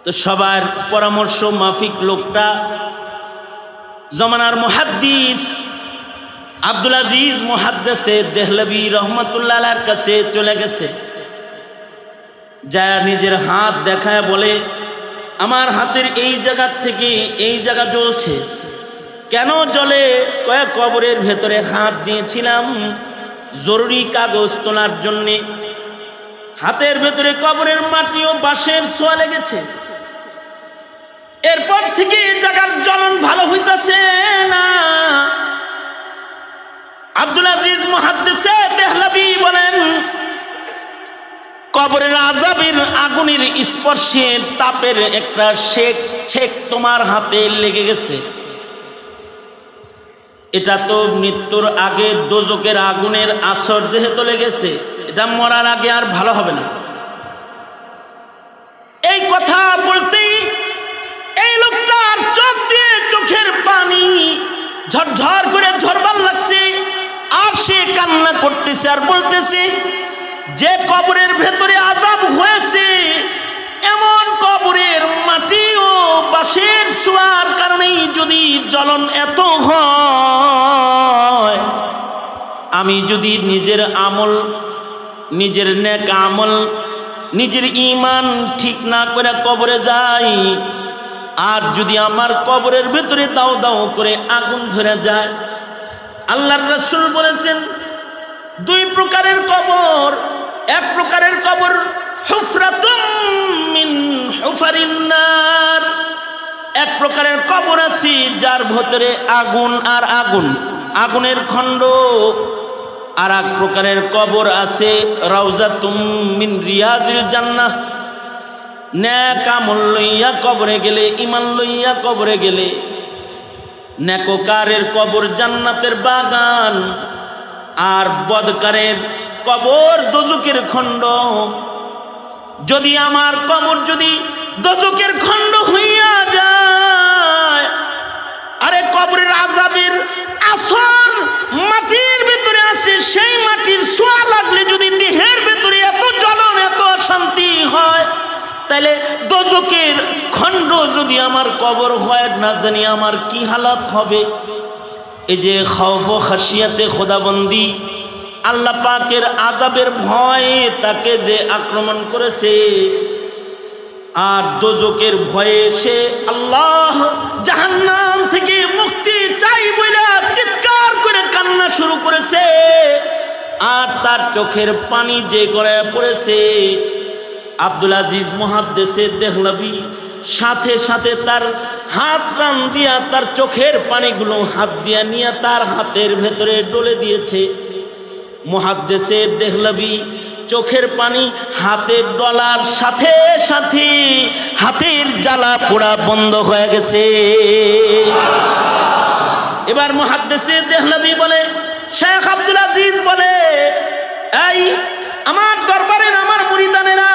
তো সবার পরামর্শ মাফিক লোকটা জমানার মুহাদ্দিস আব্দুল আজিজ মুহাদ্দিসে দেহলভী রহমাতুল্লাহ আলাইহির কাছে চলে গেছে। যা নিজের হাত দেখায় বলে, আমার হাতের এই জায়গা থেকে এই জায়গা জ্বলছে। কেন জ্বলে? কয়েক কবরের ভেতরে হাত দিয়েছিলাম জরুরি কাগজ তোলার জন্যে। হাতের ভেতরে কবরের মাটি ও বাঁশের ছোঁয়া লেগেছে। এরপর থেকে জায়গার জ্বলন ভালো হইতাছে না। আব্দুল আজিজ মুহাদ্দিসে দেহলভী বলেন, কবরের আযাবের আগুনের স্পর্শে তাপের একটা ছেক তোমার হাতে লেগে গেছে। এটা তো মৃত্যুর আগে দোজকের আগুনের আসর যেহেতু লেগেছে, এটা মরার আগে আর ভালো হবে না। এই কথা বলতেই এই লোকটার চোখ দিয়ে চোখের পানি ঝরঝর করে ঝরবার লাগছে। আর সে কান্না করতেছে আর বলতেছে, যে কবরের ভেতরে আযাব হয়েছে, এমন কবরের মাটি ও বাঁশের ছোঁয়ার কারণেই যদি জ্বলন এত হয়, আমি যদি নিজের আমল, নিজের নেক আমল, নিজের ঈমান ঠিক না করে কবরে যাই, আর যদি আমার কবরের ভেতরে দাও দাও করে আগুন ধরে যায়। আল্লাহর রাসূল বলেছেন, দুই প্রকারের কবর। এক প্রকারের কবর হুফরাতুম মিন হুফারিন নার, এক প্রকারের কবর আছে যার ভেতরে আগুন আর আগুন, আগুনের খণ্ড। আর এক প্রকারের কবর আছে রাউজাতুম মিন রিয়াজিল জান্নাহ। নেক আমল লইয়া কবরে গেলে, ঈমান লইয়া কবরে গেলে, নেককারের কবর জান্নাতের বাগান, আর বদকারের কবর দোজকের খণ্ড। যদি আমার কবর যদি দোজকের খণ্ড হইয়া যায়, আরে কবরের আযাবের আসর মাটির ভিতরে আছে, সেই মাটির ছোঁয়া লাগলে যদি দেহের ভিতরে এত জ্বলন, এত অশান্তি হয়, তাহলে দোজকের খণ্ড যদি আমার কবর হয়, না জানি আমার কি হালত হবে। এই যে খৌফ ও খাশিয়াতে খোদাবন্দি, আল্লাহ পাকের আযাবের ভয়ে তাকে যে আক্রমণ করেছে, আর দোজকের ভয়ে সে আল্লাহ জাহান্নাম থেকে মুক্তি চাই বলে চিৎকার করে কান্না শুরু করেছে, আর তার চোখের পানি যে গড়ায় পড়েছে। আব্দুল আজিজ মুহাদ্দিসে দেহলভী সাথে সাথে তার হাত টান দিয়া তার চোখের পানিগুলো হাত দিয়া নিয়ে তার হাতের ভেতরে ডলে দিয়েছে। মুহাদ্দিসে দেহলভী চোখের পানি হাতে ডলার সাথে সাথে হাতের জ্বালা পোড়া বন্ধ হয়ে গেছে। এবার মুহাদ্দিসে দেহলভী বলে, শেখ আব্দুল আজিজ বলে, এই আমার দরবারের আমার মুরিদানেরা,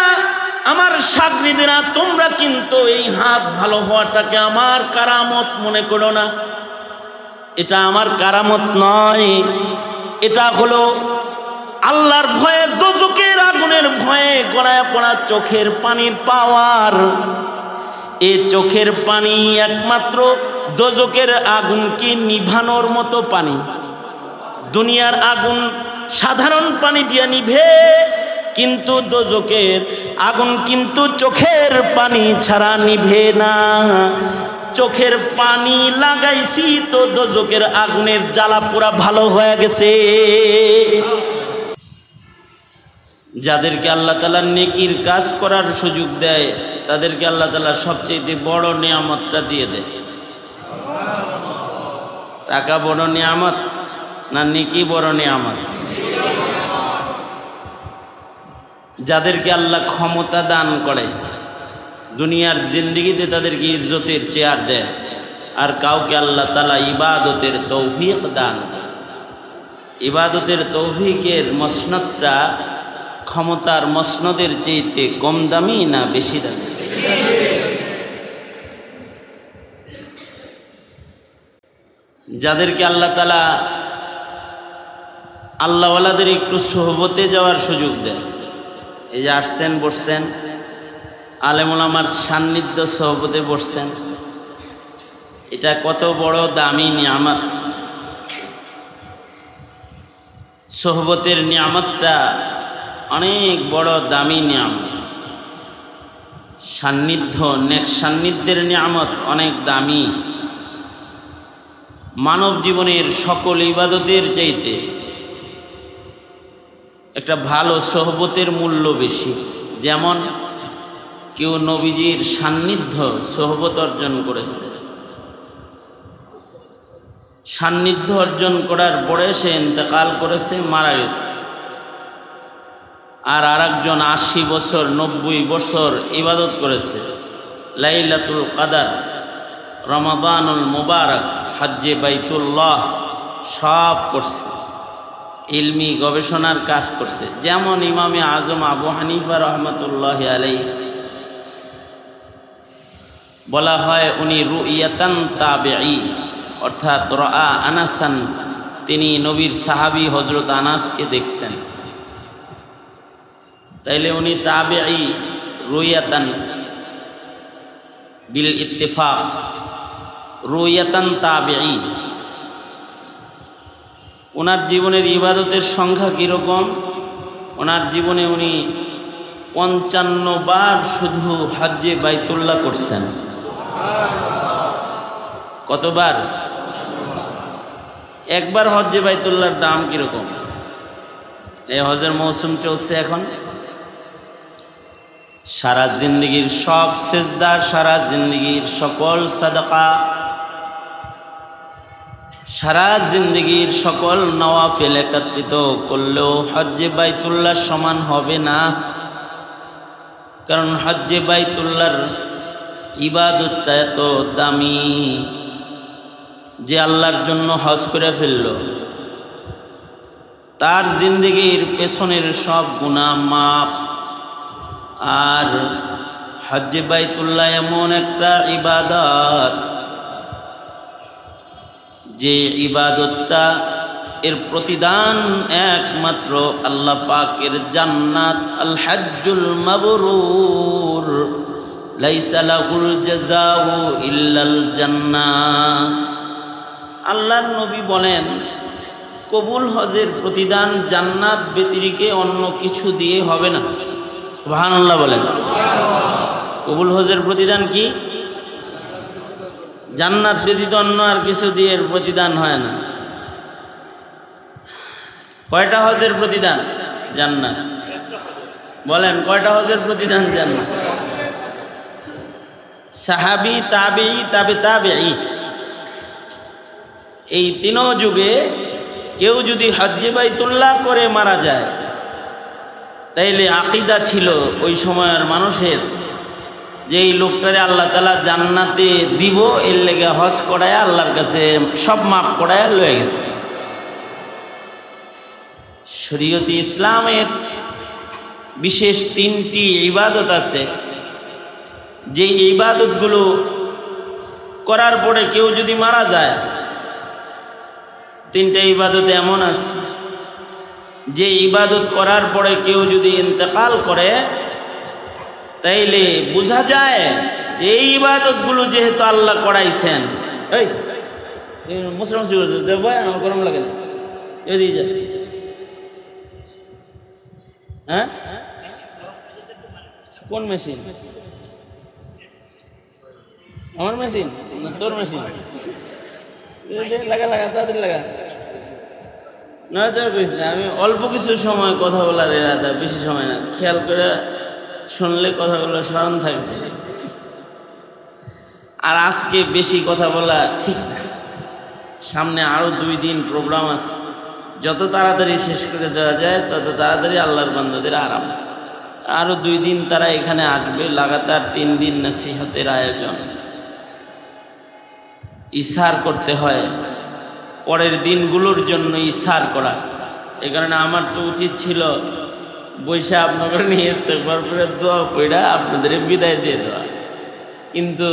আমার শাগরিদেরা, তোমরা কিন্তু এই হাত ভালো হওয়াটাকে আমার কারামত মনে করো না। এটা আমার কারামত নয়, এটা হলো আল্লাহর ভয়ে, দোজকের আগুনের ভয়ে গড়ায় পড়া চোখের পানির পাওয়ার। এই চোখের পানি একমাত্র দোজকের আগুনকে নিভানোর মতো পানি। দুনিয়ার আগুন সাধারণ পানি দিয়ে নিভে, কিন্তু দোজকের আগুন কিন্তু চোখের পানি ছাড়া নিভে না। চোখের পানি লাগাইছি তো দোজকের আগুনের জ্বালা পোড়া ভালো হয়ে গেছে। যাদেরকে আল্লাহ তাআলা নেকির কাজ করার সুযোগ দেয়, তাদেরকে আল্লাহ তাআলা সবচেয়ে বড় নিয়ামতটা দিয়ে দেয়। টাকা বড় নিয়ামত না নেকি বড় নিয়ামত? যাদেরকে আল্লাহ ক্ষমতা দান করে, দুনিয়ার জিন্দেগিতে তাদেরকে ইজ্জতের চেয়ার দেয়, আর কাউকে আল্লাহ তাআলা ইবাদতের তৌফিক দান। ইবাদতের তৌফিকের মসনদটা ক্ষমতার মসনদের চেয়ে কম দামি না বেশি দামি? যাদেরকে আল্লাহ তাআলা আল্লাহওয়ালাদের একটু সোহবতে যাওয়ার সুযোগ দেয়, এই যে আসছেন বসছেন, আলেম ওলামার সান্নিধ্য সহবতে বসছেন, এটা কত বড় দামি নিয়ামত। সহবতের নিয়ামতটা অনেক বড় দামি নিয়ামত। সান্নিধ্য, নেক সান্নিধ্যের নিয়ামত অনেক দামি। মানব জীবনের সকল ইবাদতের চাইতে একটা ভালো সহবতের মূল্য বেশি। যেমন কেউ নবীজির সান্নিধ্য সহবত অর্জন করেছে, সান্নিধ্য অর্জন করার পরে সে ইন্তেকাল করেছে, মারা গেছে। আর আরেকজন 80 বছর 90 বছর ইবাদত করেছে, লাইলাতুল কদর, রমাদানুল মুবারক, হজ্জে বাইতুল্লাহ সব করছে, ইলমি গবেষণার কাজ করছে। যেমন ইমামে আজম আবু হানিফা রহমতুল্লাহি আলাইহি বলা হয় উনি রুইয়াতান তাবেঈ, অর্থাৎ রাআ আনাসান, তিনি নবীর সাহাবী হযরত আনাসকে দেখছেন। তাইলে উনি তাবেঈ রুইয়াতান বিল ইত্তেফাক, রুইয়াতান তাবেঈ। ওনার জীবনের ইবাদতের সংখ্যা কীরকম? ওনার জীবনে উনি 55 বার শুধু হজ্জে বাইতুল্লাহ করছেন। কতবার? একবার হজ্জে বাইতুল্লাহর দাম কীরকম? এই হজের মৌসুম চলছে এখন। সারা জিন্দগির সব সেজদা, সারা জিন্দগির সকল সাদাকা, সারা জিন্দগির সকল নওয়াফিল একত্রিত করলেও হজ্জে বাইতুল্লাহ সমান হবে না। কারণ হজ্জে বাইতুল্লাহর ইবাদতটা এত দামি যে আল্লাহর জন্য হজ করে ফেলল, তার জিন্দগির পেছনের সব গুনাহ মাপ। আর হজ্জে বাইতুল্লাহ এমন একটা ইবাদত যে ইবাদতটা এর প্রতিদান একমাত্র আল্লাহ পাকের জান্নাত। আল হজ্জুল মাবরুর লাইসা লাহুল জাযাউ ইল্লাল জান্নাহ। আল্লাহর নবী বলেন কবুল হজের প্রতিদান জান্নাত ব্যতিরেকে অন্য কিছু দিয়ে হবে না। সুবহানাল্লাহ বলেন। কবুল হজের প্রতিদান কি? জান্নাত ব্যতীত অন্য আর কিছু দিয়ে প্রতিদান হয় না। কয়টা হজের প্রতিদান? জান্নাত। বলেন কয়টা হজের প্রতিদান? জান্নাত। সাহাবী, তাবেঈ, তাবে তাবেঈ, এই তিন যুগে কেউ যদি হজ্জে বাইতুল্লাহ করে মারা যায়, তাইলে আকীদা ছিল ওই সময়ের মানুষের যে এই লোকটারে আল্লাহ তাআলা জান্নাতে দিব, এর লেগে হজ করায় আল্লাহর কাছে সব মাফ করায় লয়ে গেছে। শরীয়তে ইসলামের বিশেষ 3টি ইবাদত আছে, যে ইবাদতগুলো করার পরে কেউ যদি মারা যায়, 3টা ইবাদত এমন আছে যে ইবাদত করার পরে কেউ যদি ইন্তেকাল করে, তাইলে বোঝা যায় যে এই ইবাদতগুলো যেহেতু আল্লাহ করাইছেন। এই মুসলমান আমার গরম লাগে না, এদিকে যা। হ্যাঁ, কোন মেশিন? আমার মেশিন না তোর মেশিন? লাগা লাগা, তাড়াতাড়ি লাগা। নজর করিস না, আমি অল্প কিছু সময় কথা বলার এরাদা, বেশি সময় না। খেয়াল করে শুনলে কথাগুলো স্মরণ থাকবে। আর আজকে বেশি কথা বলা ঠিক না, সামনে আরও 2 দিন প্রোগ্রাম আছে। যত তাড়াতাড়ি শেষ করে যাওয়া যায় তত তাড়াতাড়ি আল্লাহর বান্দাদের আরাম। আরও 2 দিন তারা এখানে আসবে, লাগাতার 3 দিন নসিহতের আয়োজন। ইশার করতে হয়, পরের দিনগুলোর জন্য ইশার করা। এই কারণে আমার তো উচিত ছিল বৈশা আপনাদের নিয়ে ইস্তেগফার করে দোয়া পড়া আপনাদের বিদায় দিয়ে দেওয়া, কিন্তু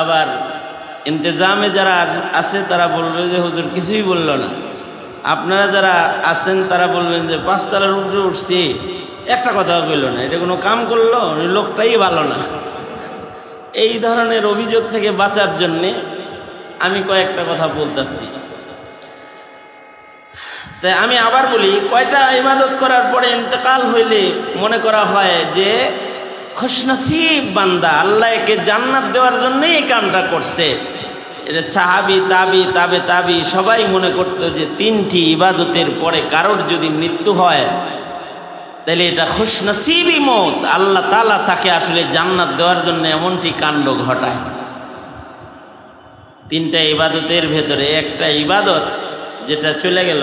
আবার ইন্তেজামে যারা আছে তারা বলবে যে হুজুর কিছুই বলল না। আপনারা যারা আছেন তারা বলবেন যে 5 তলার উপরে উঠছি, একটা কথা কইল না, এটা কোনো কাম করলো, লোকটাই ভালো না। এই ধরনের অভিযোগ থেকে বাঁচার জন্যে আমি কয়েকটা কথা বলতেছি। তাই আমি আবার বলি, কয়টা ইবাদত করার পরে ইন্তেকাল হইলে মনে করা হয় যে খুশনসিব বান্দা, আল্লাহ একে জান্নাত দেওয়ার জন্যই এই কামটা করছে। এটা সাহাবি, তাবি সবাই মনে করতো যে 3টি ইবাদতের পরে কারোর যদি মৃত্যু হয় তাহলে এটা খুশনসিবই মত, আল্লাহ তাআলা তাকে আসলে জান্নাত দেওয়ার জন্য এমনটি কাণ্ড ঘটায়। 3টা ইবাদতের ভেতরে একটা ইবাদত যেটা চলে গেল,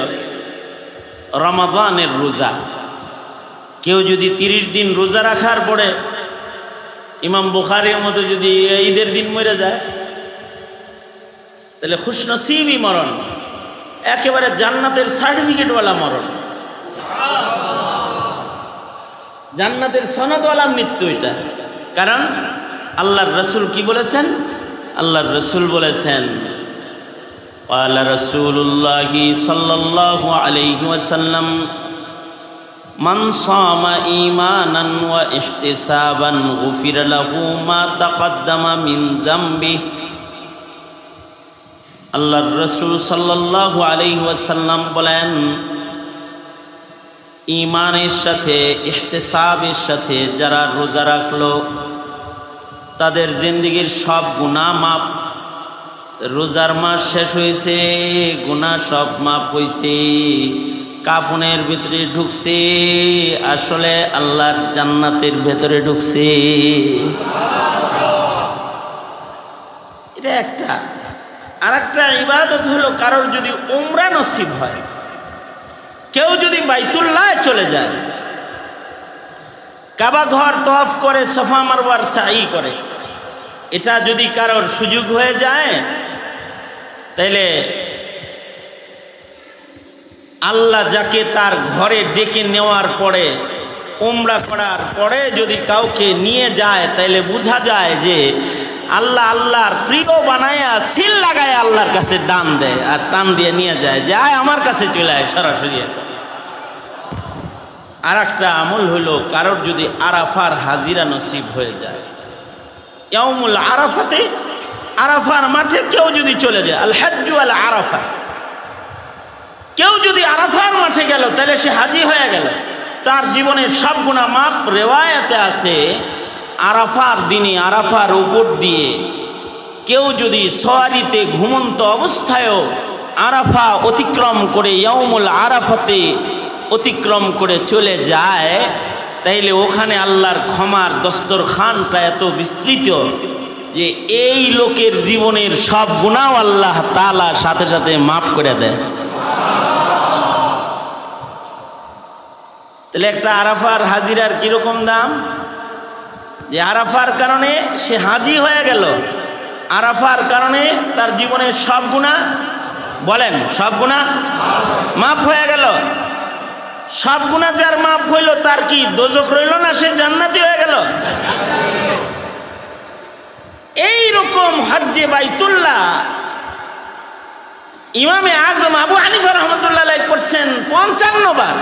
রমাদানের রোজা। কেউ যদি 30 দিন রোজা রাখার পরে ইমাম বুখারীর মতো যদি ঈদের দিন মরে যায় তাহলে খুশনসিবই মরণ, একেবারে জান্নাতের সার্টিফিকেটওয়ালা মরণ, জান্নাতের সনদওয়ালা মৃত্যু এটা। কারণ আল্লাহর রাসূল কি বলেছেন? আল্লাহর রাসূল বলেছেন, قال رسول الله صلى الله عليه وسلم من صام إيمانا واحتسابا غفر له ما تقدم من ذنبه। আল্লাহর রাসূল সাল্লাল্লাহু আলাইহি ওয়াসাল্লাম বলেন, ঈমানের সাথে ইহতিসাবের সাথে যারা রোজা রাখলো তাদের জিন্দেগীর সব গুনাহ মাফ। রোজার মাস শেষ হয়েছে, গুনাহ সব মাফ হয়েছে, কাফনের ভিতরে ঢুকছে, আসলে আল্লাহর জান্নাতের ভেতরে ঢুকছে। এটা একটা। আর একটা ইবাদত হলো কারোর যদি উমরা নসিব হয়, কেউ যদি বাইতুল্লাহ চলে যায়, কাবা ঘর তওয়াফ করে, সাফা মারওয়ার সাই করে, এটা যদি কারোর সুযোগ হয়ে যায় তাহলে আল্লাহ যাকে তার ঘরে ডেকে নেওয়ার পরে, উমরা করার পরে যদি কাউকে নিয়ে যায় তাহলে বোঝা যায় যে আল্লাহ আল্লাহর প্রিয় বানায়া সিল লাগায় আল্লাহর কাছে ডান দেয় আর টান দিয়ে নিয়ে যায়, যে আয় আমার কাছে চলে আয় সরাসরি। আর একটা আমল হলো কারোর যদি আরাফার হাজিরা নসিব হয়ে যায়, ইয়াউমুল আরাফাতে, আরাফার মাঠে কেউ যদি চলে যায়, আল হাজ্জু আল আরাফা, কেউ যদি আরাফার মাঠে গেল তাহলে সে হাজি হয়ে গেল, তার জীবনের সব গুনাহ মাফ। রিওয়ায়াতে আছে আরাফার দিনে আরাফার উপর দিয়ে কেউ যদি সওয়ারিতে ঘুমন্ত অবস্থায়ও আরাফা অতিক্রম করে ইয়াউমুল আরাফাতে অতিক্রম করে চলে যায় তাইলে ওখানে আল্লাহর ক্ষমার দস্তরখানটা এত বিস্তৃত যে এই লোকের জীবনের সব গুনাহ আল্লাহ তাআলা সাথে সাথে মাফ করে দেয়। তাহলে একটা আরাফার হাজিরার কিরকম দাম, যে আরাফার কারণে সে হাজি হয়ে গেল, আরাফার কারণে তার জীবনের সব গুনাহ, বলেন সব গুনাহ মাফ হয়ে গেল। সব গুনাহ যার মাফ হইল তার কি দোজখ রইল না, সে জান্নাতি হয়ে গেল। এই রকম হজ্জে বাইতুল্লাহ ইমামে আজম আবু হানিফা রাহমাতুল্লাহ আলাইহি করছেন 55 বার,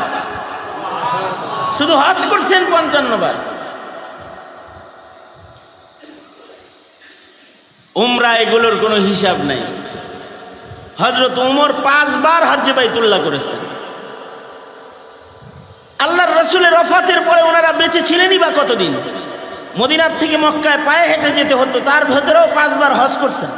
শুধু হজ করছেন 55 বার। উমরা এগুলোর কোনো হিসাব নাই। হযরত ওমর 5 বার হজ্জে বাইতুল্লাহ করেছেন। আল্লাহর রাসূলের ওফাতের পরে ওনারা বেঁচে ছিলেনই বা কতদিন? মদিনার থেকে মক্কায় পায়ে হেঁটে যেতে হতো, তার ভেতরেও 5 বার হজ করছেন।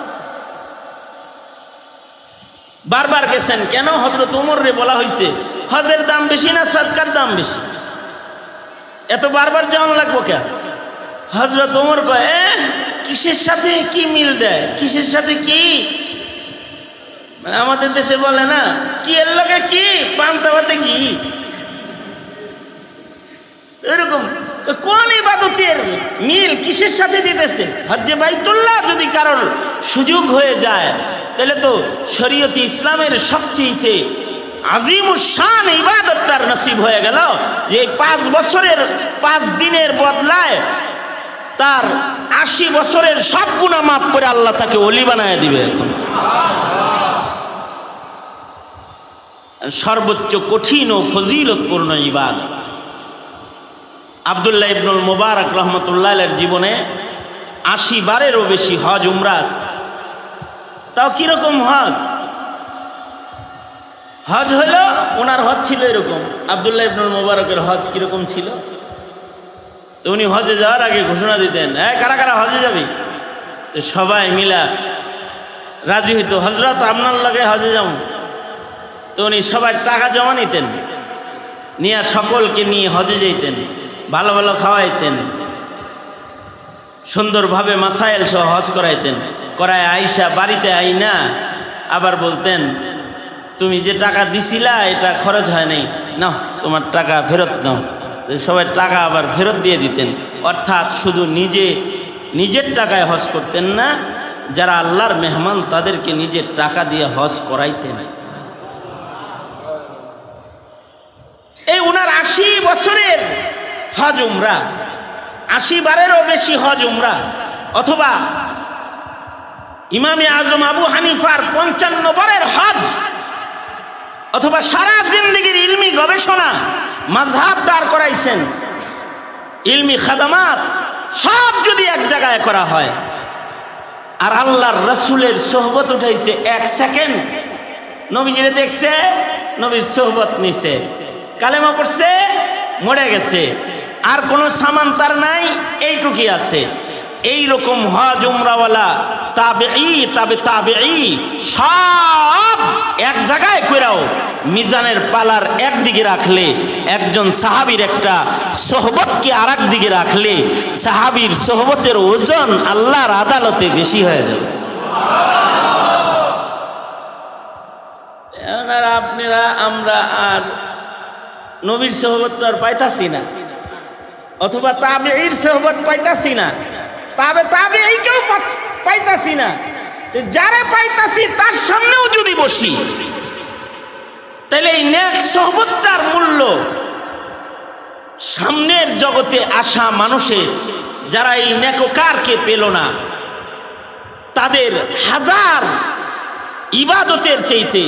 বারবার গেছেন কেন? হযরত ওমরে বলা হয়েছে হজের দাম বেশি না সদকার দাম বেশি, এত বারবার যাওয়া লাগবো কেন? হযরত ওমর কয়, কিসের সাথে কি মিল দেয়, কিসের সাথে কি, মানে আমাদের দেশে বলে না কি এর লগে কি পান্তাভাতে কি, এরকম কোন ইবাদতের মিল কিসের সাথে দিতেছে? হজ্জে বাইতুল্লাহ যদি কারোর সুযোগ হয়ে যায় তাহলে তো শরীয়তে ইসলামের সবচেয়ে আজিমুস শান ইবাদত তার নসিব হয়ে গেল। এই 5 বছরের 5 দিনের বদলায় তার 80 বছরের সব গুনাহ মাফ করে আল্লাহ তাকে ওলি বানায় দিবে। সর্বোচ্চ কঠিন ও ফজিলতপূর্ণ ইবাদত। আব্দুল্লাহ ইবনুল মুবারক রহমতুল্লাহ আলাইহির জীবনে ৮০ বারেরও বেশি হজ উমরা আছে। তাও কিরকম হজ? হজ হলো ওনার হজ ছিল এরকম। আব্দুল্লাহ ইবনুল মুবারকের হজ কিরকম ছিল? তো উনি হজে যাওয়ার আগে ঘোষণা দিতেন, কারা কারা হজে যাবি? তো সবাই মিলা রাজি হইতো, হজরত আপনার লগে হজে যাব। তো উনি সবাই টাকা জমা নিতেন, নিয়ে সকলকে নিয়ে হজে যেতেন, ভালো ভালো খাওয়াইতেন, সুন্দরভাবে মাসাইল সহ হজ করাইতেন। করায় আইসা বাড়িতে আইনা আবার বলতেন, তুমি যে টাকা দিছিলা এটা খরচ হয় নাই, নাও তোমার টাকা ফেরত নাও। সবাই টাকা আবার ফেরত দিয়ে দিতেন। অর্থাৎ শুধু নিজের টাকায় হজ করতেন না, যারা আল্লাহর মেহমান তাদেরকে নিজের টাকা দিয়ে হজ করাইতেন। এই উনার ৮০ বছরের হজ উমরা, ৮০ বারেরও বেশি হজ উমরা, অথবা ইমামে আজম আবু হানিফার ৫৫ বারের হজ, অথবা সারা জিন্দেগির ইলমি গবেষণা, মাযহাব দাঁড় করাইছেন, ইলমি খাদামাত সব যদি এক জায়গায় করা হয়, আর আল্লাহর রাসূলের সোহবত উঠাইছে ১ সেকেন্ড, নবীজিরে দেখছে, নবীর সোহবত নিছে, কালেমা পড়ছে, মরে গেছে, আর কোনো সামান তার নাই, এইটুকুই আছে। এই রকম হজ উমরাওয়ালা তাবেঈ সব এক জায়গায় কইরাও মিজানের পালার একদিকে রাখলে, একজন সাহাবীর একটা সোহবতকে আর এক দিকে রাখলে, সাহাবীর সোহবতের ওজন আল্লাহর আদালতে বেশি হয়ে যাবে। আপনারা আমরা আর নবীর সোহবত আর পাইতাছি না, অথবা তাবেঈর সোহবত পাইতাছি না, তাবেঈকেও পাইতাছি না। যারে পাইতাছি তার সামনেও যদি বসি, তাহলে এই নেক সোহবতটার মূল্য সামনের জগতে আসা মানুষের, যারা এই নেককারকে পেল না, তাদের হাজার ইবাদতের চাইতে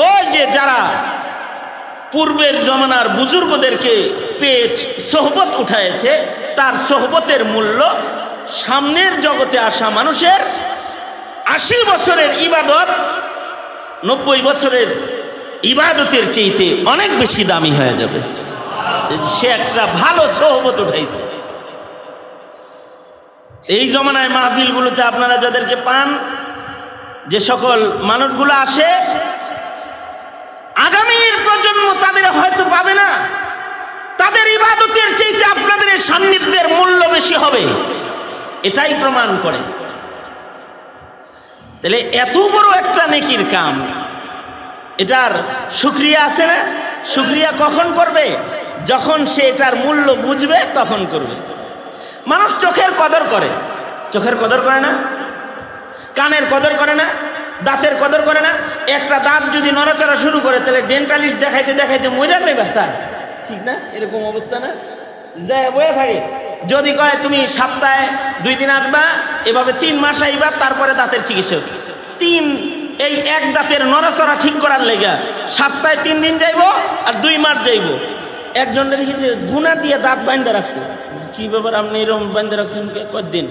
ওই যে যারা পূর্বের জমানার বুজুর্গদেরকে পেয়ে সোহবত উঠায়েছে, তার সোহবতের মূল্য সামনের জগতে আসা মানুষের ৮০ বছরের ইবাদত ৯০ বছরের ইবাদতের চাইতে অনেক বেশি দামি হয়ে যাবে। সে একটা ভালো সোহবত উঠাইছে। এই জমানায় মাহফিলগুলোতে আপনারা যাদেরকে পান, যে সকল মানুষগুলো আসে, আগামীর প্রজন্ম তাদের হয়তো পাবে না, তাদের ইবাদতের চাইতে আপনাদের সান্নিধ্যের মূল্য বেশি হবে, এটাই প্রমাণ করে। তাহলে এত বড় একটা নেকির কাম, এটার শুকরিয়া আছে না? শুকরিয়া কখন করবে? যখন সে এটার মূল্য বুঝবে তখন করবে। মানুষ চোখের কদর করে, চোখের কদর করে না, কানের কদর করে না, দাঁতের কদর করে না। একটা দাঁত যদি নড়াচড়া শুরু করে, তাহলে ডেন্টালিস্ট দেখাইতে দেখাইতে মরে যাবে স্যার, ঠিক না? এরকম অবস্থা না, যায় বয়ে থাকে। যদি কয় তুমি সপ্তাহে 2 দিন আসবা, এভাবে 3 মাস আইবা, তারপরে দাঁতের চিকিৎসা, এই এক দাঁতের নড়াচড়া ঠিক করার লেগা সপ্তাহে 3 দিন যাইব আর 2 মাস যাইব। একজন দেখি যে গুনা দিয়ে দাঁত বাইন্ধে রাখছে। কি ব্যাপার, আপনি এরকম বাইন্ধে রাখছেন? কয়েকদিন?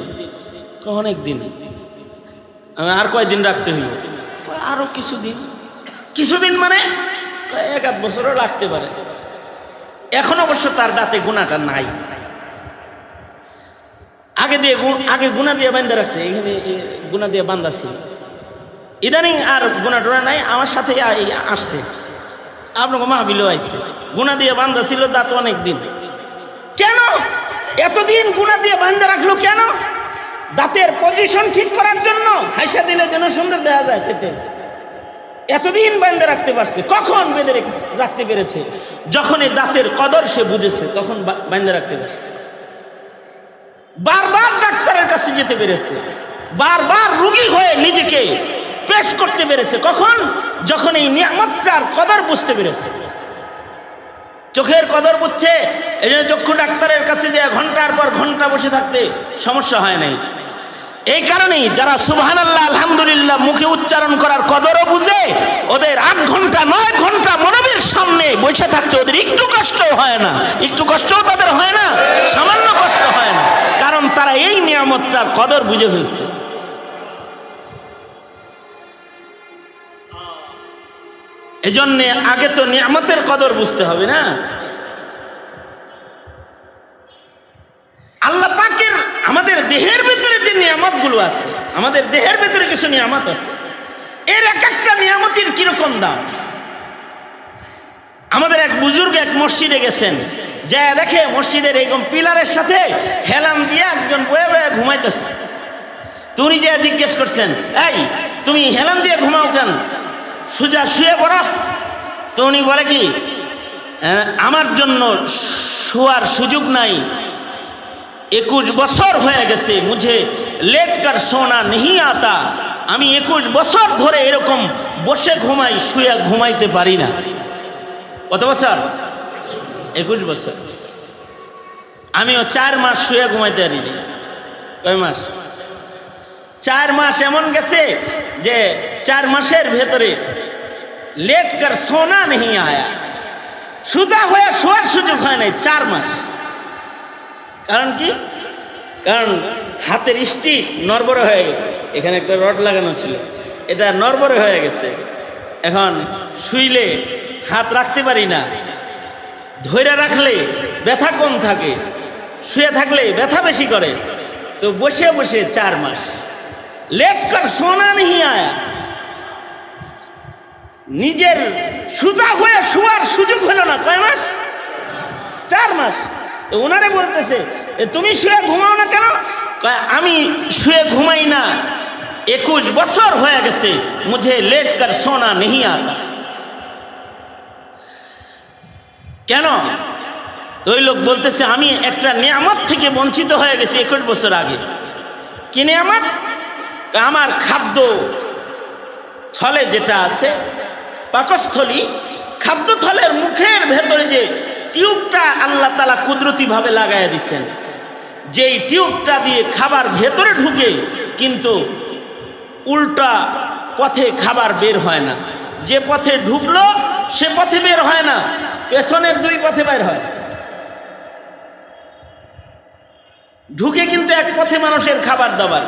অনেক দিন। আর কয়দিন রাখতে হইব? আরো কিছুদিন। কিছুদিন মানে 1-8 বছরও লাগতে পারে। এখন অবশ্য তার দাঁতে গুনাটা নাই, আগে গুনা দিয়ে বান্ধা রাখছে, এখানে গুনা দিয়ে বান্ধা ছিল। ইদানিং আর গুনা টোনা নাই, আমার সাথে আসছে, আপনাকে মাহফিলেও আইছে, গুনা দিয়ে বান্ধা ছিল দাঁত অনেক দিন। কেন এতদিন গুনা দিয়ে বান্ধা রাখলো? কেন? দাঁতের পজিশন ঠিক করার জন্য, হাইসা দিলে যেন সুন্দর দেখা যায় খেতে। এতদিন বান্ধা রাখতে পারছে। কখন বেঁধে রাখতে পেরেছে? যখন এই দাঁতের কদর সে বুঝেছে, তখন বান্ধা রাখতে পারছে। বারবার ডাক্তারের কাছে যেতে পেরেছে, বারবার রোগী হয়ে নিজেকে পেশ করতে পেরেছে। কখন? যখন এই নিয়ামতটার কদর বুঝতে পেরেছে। চোখের কদর বুঝছে, এই জন্য চক্ষু ডাক্তারের কাছে যে ঘন্টার পর ঘন্টা বসে থাকতে সমস্যা হয় নাই। এই কারণেই যারা সুবহানাল্লাহ আলহামদুলিল্লাহ মুখে উচ্চারণ করার কদরও বুঝে, ওদের 8 ঘন্টা 9 ঘন্টা মনবীর সামনে বসে থাকতে ওদের একটু কষ্ট হয় না, একটু কষ্টও তাদের হয় না, সামান্য কষ্ট হয় না, কারণ তারা এই নিয়ামতটার কদর বুঝে ফেলছে। এজন্য আগে তো নিয়ামতের কদর বুঝতে হবে না। আল্লাহ পাকের আমাদের দেহের ভিতরে যে নিয়ামতগুলো আছে, আমাদের দেহের ভিতরে কিছু নিয়ামত আছে, এর এক একটা নিয়ামতের কিরকম দাম। আমাদের এক বুজুর্গ এক মসজিদে গেছেন, যা দেখে মসজিদের এরকম পিলারের সাথে হেলান দিয়ে একজন বয়ে বয়ে ঘুমাইতেছে। তো উনি যে জিজ্ঞেস করছেন, এই তুমি হেলান দিয়ে ঘুমাও কেন, সোজা শুয়ে পড়ো। তো উনি বলে কি, আমার জন্য শোয়ার সুযোগ নাই, 21 বছর হয়ে গেছে, মুঝে লেট কর সোনা नहीं आता, আমি 21 বছর ধরে এরকম বসে ঘুমাই, শুয়ে ঘুমাইতে পারি না। কত বছর? 21 বছর। আমিও 4 মাস শুয়ে ঘুমাইতে পারি না। কয় মাস? 4 মাস এমন গেছে যে 4 মাসের ভেতরে লেট কর সোনা नहीं आया, সোজা হয়ে শোয়ার সুযোগ হয় নাই 4 মাস। কারণ কি? কারণ হাতের স্টিক নড়বড়ে হয়ে গেছে, এখানে একটা রড লাগানো ছিল, এটা নড়বড়ে হয়ে গেছে, এখন শুইলে হাত রাখতে পারি না, ধরে রাখলে ব্যথা কম থাকে, শুয়ে থাকলে ব্যথা বেশি করে, তো বসে বসে 4 মাস লেট কর সোনা नहीं आया, নিজের সোজা হয়ে শোয়ার সুযোগ হলো না। কয় মাস? 4 মাস। তো ওনারে বলতেছে, তুমি শুয়ে ঘুমাও না কেন? আমি শুয়ে ঘুমাই না, 21 বছর হয়ে গেছে, মুঝে লেট কর সোনা नहीं आता। কেন? তো ওই লোক বলতেছে, আমি একটা নিয়ামত থেকে বঞ্চিত হয়ে গেছি 21 বছর আগে। কি নিয়ামত? আমার খাদ্য থলে যেটা আছে, পাকস্থলী, খাদ্য থলের মুখের ভেতরে যে টিউবটা আল্লাহ তাআলা কুদরতিভাবে লাগাইয়া দিচ্ছেন, যেই টিউবটা দিয়ে খাবার ভেতরে ঢুকে কিন্তু উল্টা পথে খাবার বের হয় না, যে পথে ঢুকলো সে পথে বের হয় না, পেছনের 2 পথে বের হয়। ঢুকে কিন্তু এক পথে মানুষের খাবার দাবার।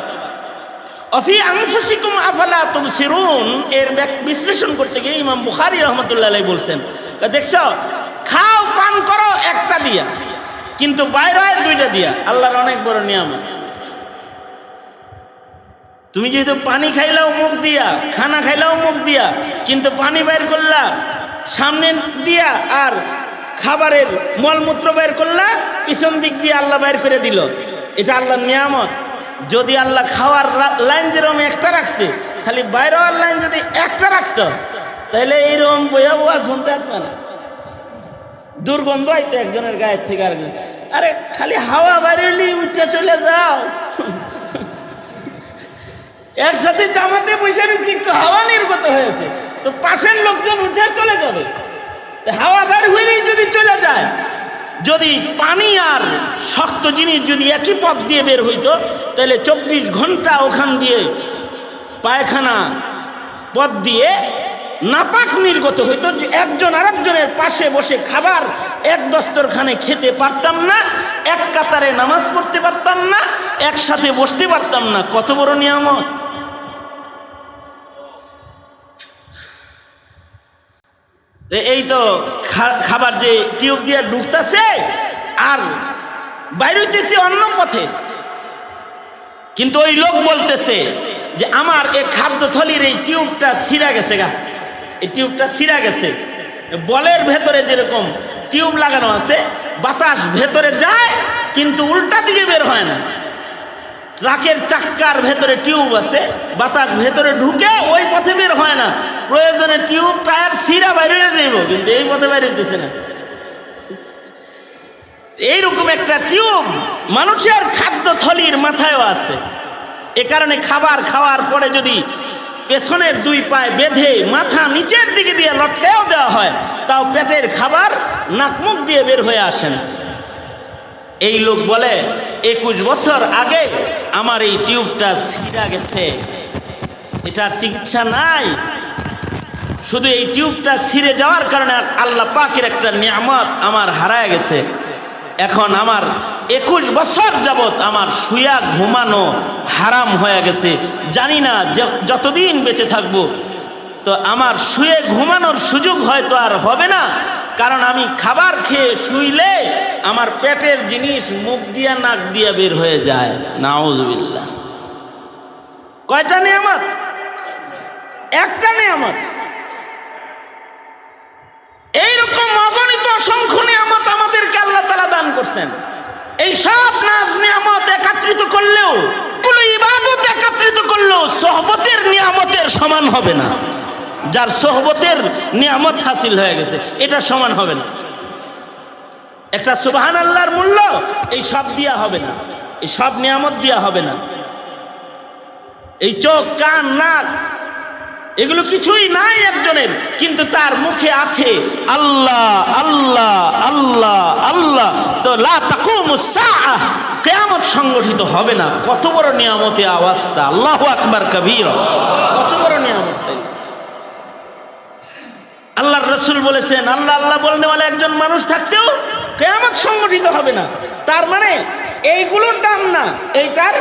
অফি আনফুসিকুম আফালা তুবসিরুন এর বিশ্লেষণ করতে গিয়ে ইমাম বুখারী রাহমাতুল্লাহ আলাইহি বলছেন, দেখছো খাও পান করো একটা দিয়া, কিন্তু বাইরে হয় 2টা দিয়া। আল্লাহর অনেক বড় নিয়ামত। তুমি যেহেতু পানি খাইলাও মুখ দিয়া, খানা খাইলাও মুখ দিয়া, কিন্তু পানি বাইর করলা সামনে দিয়া, আর খাবারের মলমূত্র বাইর করলা পিছন দিক দিয়ে, আল্লাহ বাইর করে দিল। এটা আল্লাহর নিয়ামত। যদি আল্লাহ খাওয়ার লাইন যেরকম একটা রাখছে, খালি বাইরে হওয়ার লাইন যদি একটা রাখতো, তাহলে এইরকম বইয়া বয়া শুনতে পারত না, দুর্গন্ধ হয়তো একজনের গায়ের থেকে আরেকজন। আরে খালি হাওয়া বাইরেলি উঠে চলে যাও, একসাথে জামাতে বসে রয়েছে, একটু হাওয়া নির্গত হয়েছে, তো পাশের লোকজন উঠে চলে যাবে। হাওয়া বের হয়েই যদি চলে যায়, যদি পানি আর শক্ত জিনিস যদি একই পথ দিয়ে বের হইতো, তাহলে 24 ঘন্টা ওখান দিয়ে পায়খানা পথ দিয়ে নাপাক নির্গত হইতো, যে একজন আরেকজনের পাশে বসে খাবার এক দস্তরখানে খেতে পারতাম না, এক কাতারে নামাজ পড়তে পারতাম না, একসাথে বসতে পারতাম না। কত বড় নিয়ামত! এই তো খাবার যে টিউব দিয়ে ঢুকতেছে আর বাইরে হইতেছে অন্য পথে, কিন্তু ওই লোক বলতেছে যে আমার এই খাদ্য থলির এই টিউবটা ছিঁড়া গেছে, এই টিউবটা ছিঁড়া গেছে। বলের ভেতরে যেরকম টিউব লাগানো আছে, বাতাস ভেতরে যায় কিন্তু উল্টা দিকে বের হয় না। ট্রাকের চাক্কার ভেতরে টিউব আছে, বাতাস ভেতরে ঢুকে ওই পথে বের হয় না, প্রয়োজনে টিউব টায়ার ছিঁড়া বাইরে যাইব, কিন্তু এই পথে বাইরে হইতেছে না। এইরকম একটা টিউব মানুষের খাদ্য থলির মাথায়ও আছে। এ কারণে খাবার খাওয়ার পরে যদি পেছনের 2 পায়ে বেঁধে মাথা নিচের দিকে দিয়ে লটকায়ও দেওয়া হয়, তাও পেটের খাবার নাক মুখ দিয়ে বের হয়ে আসে না। এই লোক বলে 21 বছর আগে আমার এই টিউবটা ছিঁড়া গেছে, এটার চিকিৎসা নাই। শুধু এই টিউবটা ছিঁড়ে যাওয়ার কারণে আল্লাহ পাকের একটা নিয়ামত আমার হারায় গেছে। এখন আমার 21 বছর যাবত আমার শুয়া ঘুমানো হারাম হয়ে গেছে। জানি না যতদিন বেঁচে থাকবো তো আমার শুয়ে ঘুমানোর সুযোগ হয়তো আর হবে না, কারণ আমি খাবার খেয়ে শুইলে আমার পেটের জিনিস মুখ দিয়া নাক দিয়া বের হয়ে যায়। নাউজুবিল্লাহ। কয়টা নিয়ামত? একটা নিয়ামত। এইরকম অগণিত অসংখ্য নিয়ামত আমাদেরকে আল্লাহ তাআলা দান করছেন। এই সব নাজ নিয়ামত একত্রিত করলেও, কোন ইবাদত একত্রিত করলেও সোহবতের নিয়ামতের সমান হবে না। যার সোহবতের নিয়ামত হাসিল হয়ে গেছে এটা সমান হবে না। একটা সুবহানাল্লাহর মূল্য এই সব দিয়া হবে না, এই সব নিয়ামত দিয়া হবে না। এই চোখ, কান, নাক এগুলো কিছুই নাই একজনের, কিন্তু তার মুখে আছে আল্লাহ আল্লাহ আল্লাহ আল্লাহ। তো লা তাকুমুস সাআহ, কিয়ামত সংগঠিত হবে না। কত বড় নিয়ামতে আওয়াজটা, আল্লাহু আকবার কবীরা। কত বড় নিয়ামত! আল্লাহর রাসূল বলেছেন আল্লাহ আল্লাহ বলনেওয়ালা একজন মানুষ থাকতেও কিয়ামত সংগঠিত হবে না। তার মানে এইগুলোর দাম না, এইটার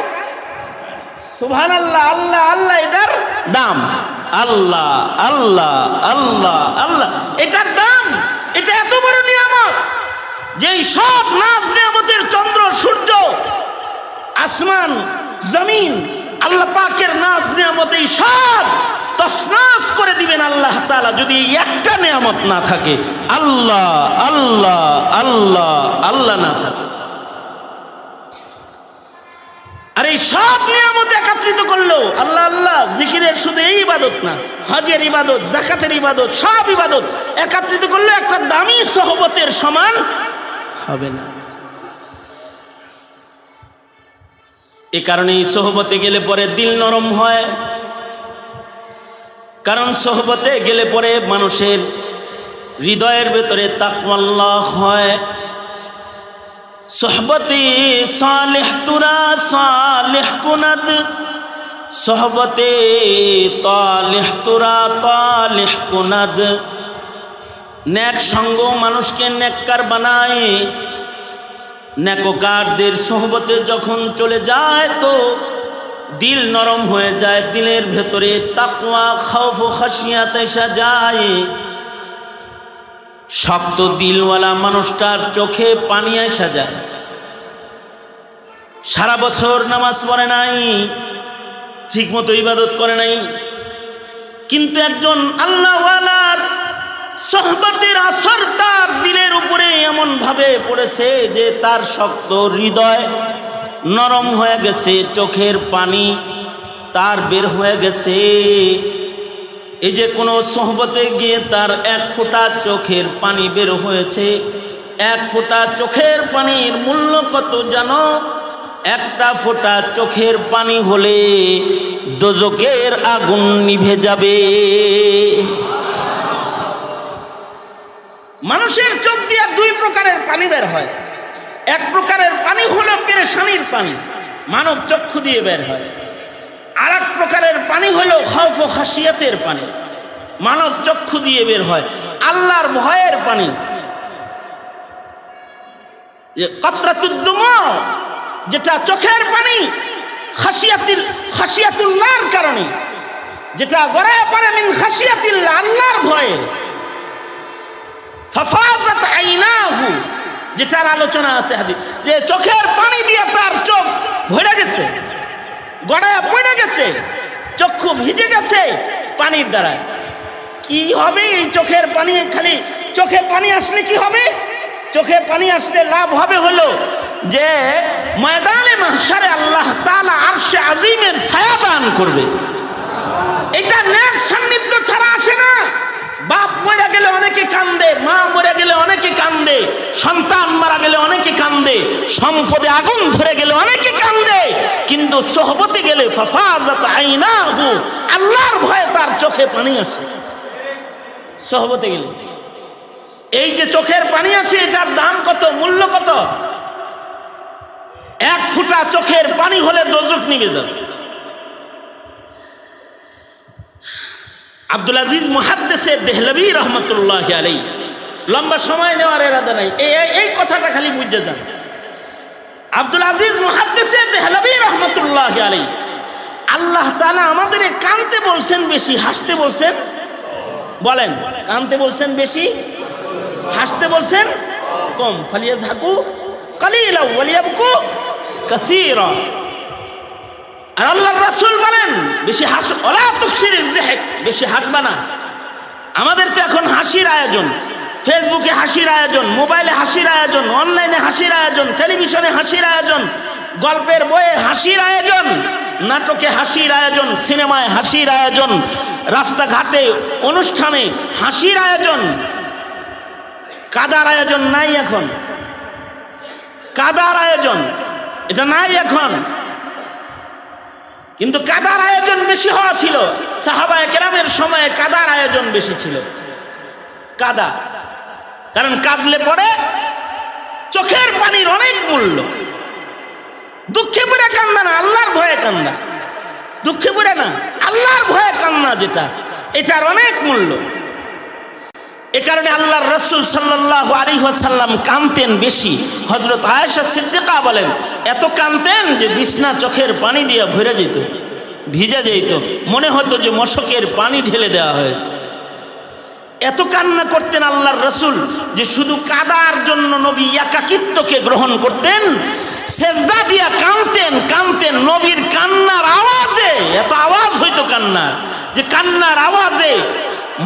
সুবহানাল্লাহ আল্লাহ আল্লাহ এটার দাম। আল্লাহ আল্লাহ আল্লাহ আল্লাহ এটার দাম। এটা এত বড় নিয়ামত যে সব নাজ নিয়ামতের চন্দ্র সূর্য আসমান জমিন আল্লাহ পাকের নাজ নিয়ামতে সব তছনছ করে দিবেন আল্লাহ তাআলা যদি একটা নিয়ামত না থাকে। আল্লাহ আল্লাহ আল্লাহ আল্লাহ না থাকে। আর এই সব নিয়ামত একত্রিত করলো আল্লাহ আল্লাহ জিকিরের শুধু এই ইবাদত না, হজের ইবাদত, যাকাতের ইবাদত, সব ইবাদত একত্রিত করলে একটা দামি সোহবতের সমান হবে না। এ কারণে এই সোহবতে গেলে পরে দিল নরম হয়, কারণ সোহবতে গেলে পরে মানুষের হৃদয়ের ভেতরে তাকওয়াল্লাহ হয়। সোহবতে সালেহ তুরা সালেহ কুনাদ, সোহবতে তালেহ তুরা তালেহ কুনাদ। নেক সঙ্গ মানুষকে নেককার বানায়। নেককারদের সোহবতে যখন চলে যায় তো দিল নরম হয়ে যায়, দিলের ভেতরে তাকওয়া খাউফ ও খাশিয়াত এসে যায়। শক্ত দিলওয়ালা মানুষটার চোখে পানি এসে যায়। সারা বছর নামাজ পড়ে নাই, ঠিক মতো ইবাদত করে নাই, কিন্তু একজন আল্লাহওয়ালার সোহবতের আসর তার দিলের উপরে এমন ভাবে পড়েছে যে তার শক্ত হৃদয় নরম হয়ে গেছে, চোখের পানি তার বের হয়ে গেছে। এই যে কোনো সোহবতে গিয়ে তার এক ফোঁটা চোখের পানি বের হয়েছে। এক ফোঁটা চোখের পানির মূল্য কত জানো? একটা ফোঁটা চোখের পানি হলে দোজখের আগুন নিভে যাবে। মানুষের চোখ দিয়ে দুই প্রকারের পানি বের হয়। এক প্রকারের পানি হলো পেরেশানির পানি, মানব চক্ষু দিয়ে বের হয়। আর এক প্রকারের পানি হলো খাউফ ও খাশিয়াতের পানি, মানব চক্ষু দিয়ে বের হয়। আল্লাহর ভয়ের পানি, কতরাতুদ দুমু, যেটা চোখের পানি খাশিয়াতুল্লাহর কারণে, যেটা গড়ায় পড়ে মিন খাশিয়াতিল্লাহ, আল্লাহর ভয়ে। ফাফাজাত আইনাহু, যেটার আলোচনা আছে হাদিস, যে চোখের পানি দিয়ে তার চোখ ভরে গেছে, গড়ায় পড়ে গেছে, চক্ষু ভিজে গেছে পানির দ্বারা। কি হবে এই চোখের পানি? খালি চোখে পানি আসলে কি হবে? চোখে পানি আসলে লাভ হবে হলো যে ময়দানে মাহশারে আল্লাহ তাআলা আরশে আজিমের ছায়া দান করবে। এটা নেক সান্নিধ্য ছাড়া আসে না। বাপ মরে গেলে অনেকে কান্দে, মা মরে গেলে অনেকে কান্দে, সন্তান মারা গেলে অনেকে কান্দে, সম্পদে আগুন ধরে গেলে অনেকে কান্দে, কিন্তু সোহবতে গেলে ফাফাজাত আইনাহু, আল্লাহর ভয়ে তার চোখে পানি আসে। সোহবতে গেলে এই যে চোখের পানি আসে, এটার দাম কত, মূল্য কত? এক ফোঁটা চোখের পানি হলে দোজখ নিভে যাবে। আব্দুল আজিজ মুহাদ্দিসে দেহলভী রহমতুল্লাহ আলাইহি, লম্বা সময় নেওয়ার এরাদা নাই, এই কথাটা খালি বুঝে যান। আব্দুল আজিজ মুহাদ্দিসে দেহলভী রহমতুল্লাহ আলাইহি, আল্লাহ তাআলা আমাদের কানতে বলছেন বেশি, হাসতে বলছেন, বলেন কানতে বলছেন বেশি, হাসতে বলছেন কম। ফালিয়াযহাকু কালিলা ওয়ালিয়াবকু কাসীরা। আর আল্লাহর রাসূল বলেন বেশি হাস, ওয়ালা তুকসিরিয যিহক, বেশি হাসবা না। আমাদের তো এখন হাসির আয়োজন, ফেসবুকে হাসির আয়োজন, মোবাইলে হাসির আয়োজন, অনলাইনে হাসির আয়োজন, টেলিভিশনে হাসির আয়োজন, গল্পের বইয়ে হাসির আয়োজন, নাটকে হাসির আয়োজন, সিনেমায় হাসির আয়োজন, রাস্তাঘাটে অনুষ্ঠানে হাসির আয়োজন। কাদার আয়োজন নাই এখন, কাদার আয়োজন এটা নাই এখন। কিন্তু কাদার আয়োজন বেশি হওয়া ছিল, সাহাবায়ে কেরামের সময়ে কাদার আয়োজন বেশি ছিল। কাদা, কারণ কাঁদলে পরে চোখের পানির অনেক মূল্য। দুঃখে পড়ে কান্না না, আল্লাহর ভয়ে কান্না। দুঃখে পড়ে না, আল্লাহর ভয়ে কান্না যেটা, এটার অনেক মূল্য। এ কারণে আল্লাহর রাসূল সাল্লাল্লাহু আলাইহি ওয়াসাল্লাম কাঁদতেন বেশি। হযরত আয়েশা সিদ্দিকা বলেন এত কাঁদতেন যে বিছনা চোখের পানি দিয়ে ভরে যেত, ভিজে যেত, মনে হতো যে মশকের পানি ঢেলে দেওয়া হয়েছে। এত কান্না করতেন আল্লাহর রাসূল যে শুধু কাদার জন্য নবী একাকিত্বকে গ্রহণ করতেন, সেজদা দিয়া কাঁদতেন, কাঁদতেন। নবীর কান্নার আওয়াজে, এত আওয়াজ হইতো কান্নার, যে কান্নার আওয়াজে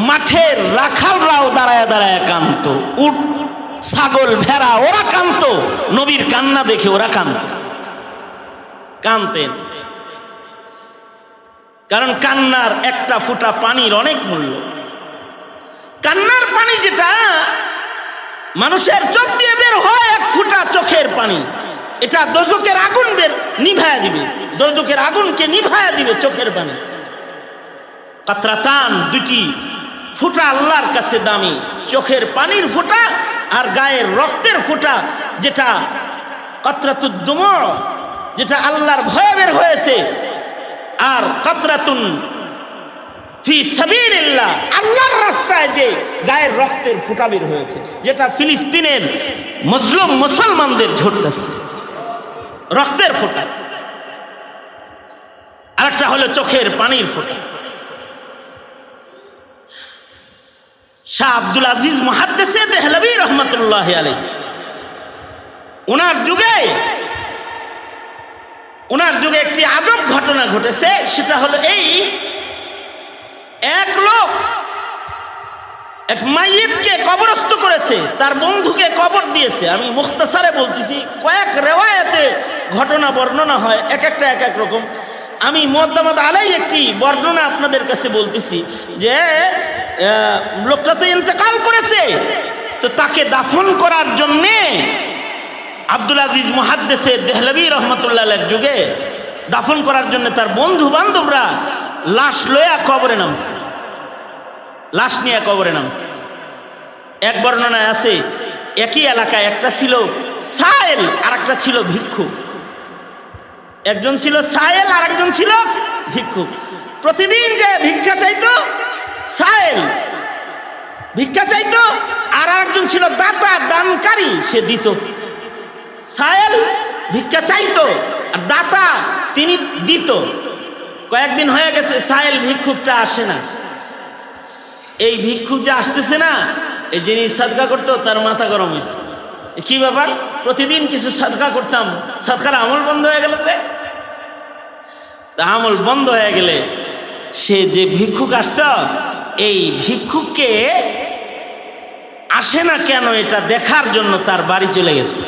মাঠের রাখালরাও দাঁড়ায় দাঁড়ায় কাঁদত, উট ছাগল ভেড়া ওরা কাঁদত, নবীর কান্না দেখে ওরা কাঁদতেন। কারণ কান্নার একটা ফোঁটা পানির অনেক মূল্য। কান্নার পানি যেটা মানুষের চোখ দিয়ে বের হয়, এক ফোঁটা চোখের পানি, এটা দোজখের আগুন নিভায়া দিবে, দোজখের আগুনকে নিভায়া দিবে চোখের পানি। কাতরাতান, দুটি ফোঁটা আল্লাহর কাছে দামি, চোখের পানির ফোঁটা আর গায়ের রক্তের ফোঁটা, যেটা কাতরাতুদ দুমু, যেটা আল্লাহর ভয়ে বের হয়েছে, আর কাতরাতুন ফি সাবিলিল্লাহ, আল্লাহর রাস্তায় যে গায়ের রক্তের ফোঁটা বের হয়েছে, যেটা ফিলিস্তিনের মজলুম মুসলমানদের ঝরতেছে রক্তের ফোঁটা। আরেকটা হলো চোখের পানির ফোঁটা। শাহ আব্দুল আজিজ মুহাদ্দিসে দেহলভী রহমতুল্লাহ আলাইহি, ওনার যুগে একটি আজব ঘটনা ঘটেছে। সেটা হলো এই, এক লোক এক মাইয়িতকে কবরস্থ করেছে, তার বন্ধুকে কবর দিয়েছে। আমি মুখতাসারে বলতেছি, কয়েক রেওয়ায়াতে ঘটনা বর্ণনা হয়, এক একটা এক এক রকম। আমি মুআদ্দামাত আলাইহি একটি বর্ণনা আপনাদের কাছে বলতেছি, যে লোকটা তো ইন্তেকাল করেছে, তো তাকে দাফন করার জন্যে আব্দুল আজিজ মুহাদ্দিসে দেহলভী রহমতুল্লাহ আলাইহির যুগে দাফন করার জন্য তার বন্ধু বান্ধবরা লাশ লইয়া কবরে নামছে, লাশ নিয়ে কবরে নামছে। এক বর্ণনায় আছে একই এলাকায় একটা ছিল সায়েল আর একটা ছিল ভিক্ষুক। একজন ছিল সায়েল আর একজন ছিল ভিক্ষুক। প্রতিদিন যে ভিক্ষা চাইতো সায়েল, ভিক্ষা চাইতো, আর একজন ছিল দাতা, দানকারী, সে দিত। সায়েল ভিক্ষা চাইতো আর দাতা তিনি দিত। কয়েকদিন হয়ে গেছে সায়েল ভিক্ষুকটা আসে না। এই ভিক্ষুক যে আসতেছে না, এই যিনি সাদকা করতো তার মাথা গরম হয়েছে। কি ব্যাপার, প্রতিদিন কিছু সাদকা করতাম, সাদকার আমল বন্ধ হয়ে গেল। যে আমল বন্ধ হয়ে গেলে সে যে ভিক্ষুক আসত, এই ভিক্ষুককে আসে না কেন এটা দেখার জন্য তার বাড়ি চলে গেছে।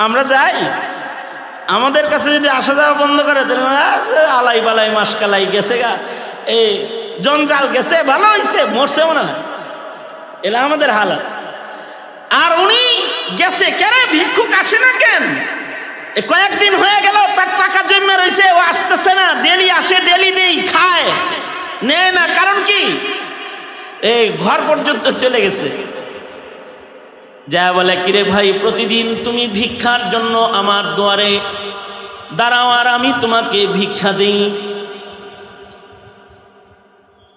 আমরা যাই, আমাদের কাছে যদি আসা যাওয়া বন্ধ করে, তাহলে আলাই বালাই মাসকালাই গেছে গা, এই জঞ্জাল গেছে, ভালো হয়েছে, মরছে মনে হয়, এলা আমাদের হালাত। আর উনি গেছে কেন, ভিক্ষুক আসে না কেন? কয়েকদিন হয়ে গেল, তার টাকা জমে রয়েছে, ও আসতেছে না। ডেলি আসে, ডেলি দেই, খায়, নেয় না। কারণ কি, এই ঘর পর্যন্ত চলে গেছে। যা বলে, কিরে ভাই, প্রতিদিন তুমি ভিক্ষার জন্য আমার দুয়ারে দাঁড়াও আর আমি তোমাকে ভিক্ষা দিই,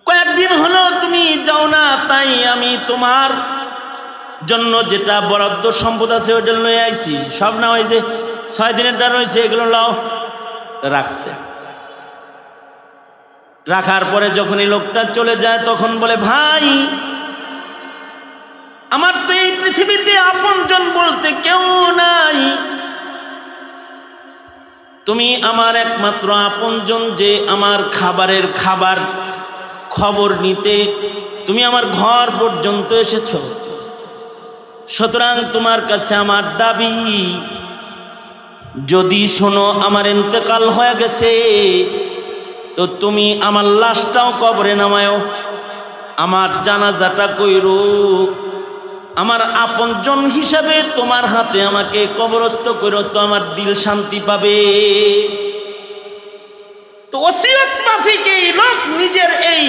কয়েকদিন হলো তুমি যাও না, তাই আমি তোমার জন্য যেটা বরাদ্দ সম্পদ আছে ওইটা লয়ে আইছি। সব না, ওই যে 6 দিনেরটা রয়েছে এগুলো লাও। রাখছে। রাখার পরে যখন এই লোকটা চলে যায় তখন বলে, ভাই, আমার তো এই পৃথিবীতে আপনজন বলতে কেউ নাই, তুমি আমার একমাত্র আপনজন, যে আমার খাবারের খবর নিতে তুমি আমার ঘর পর্যন্ত এসেছো। সুতরাং তোমার কাছে আমার দাবি, যদি শোনো আমার ইন্তেকাল হয়ে গেছে, তো তুমি আমার লাশটাও কবরে নামায়ো, আমার জানাজাটা কইরো, আমার আপনজন হিসাবে তোমার হাতে আমাকে কবরস্থ করো, তো আমার দিল শান্তি পাবে। তো ওসিয়ত মাফিক এই লোক নিজের এই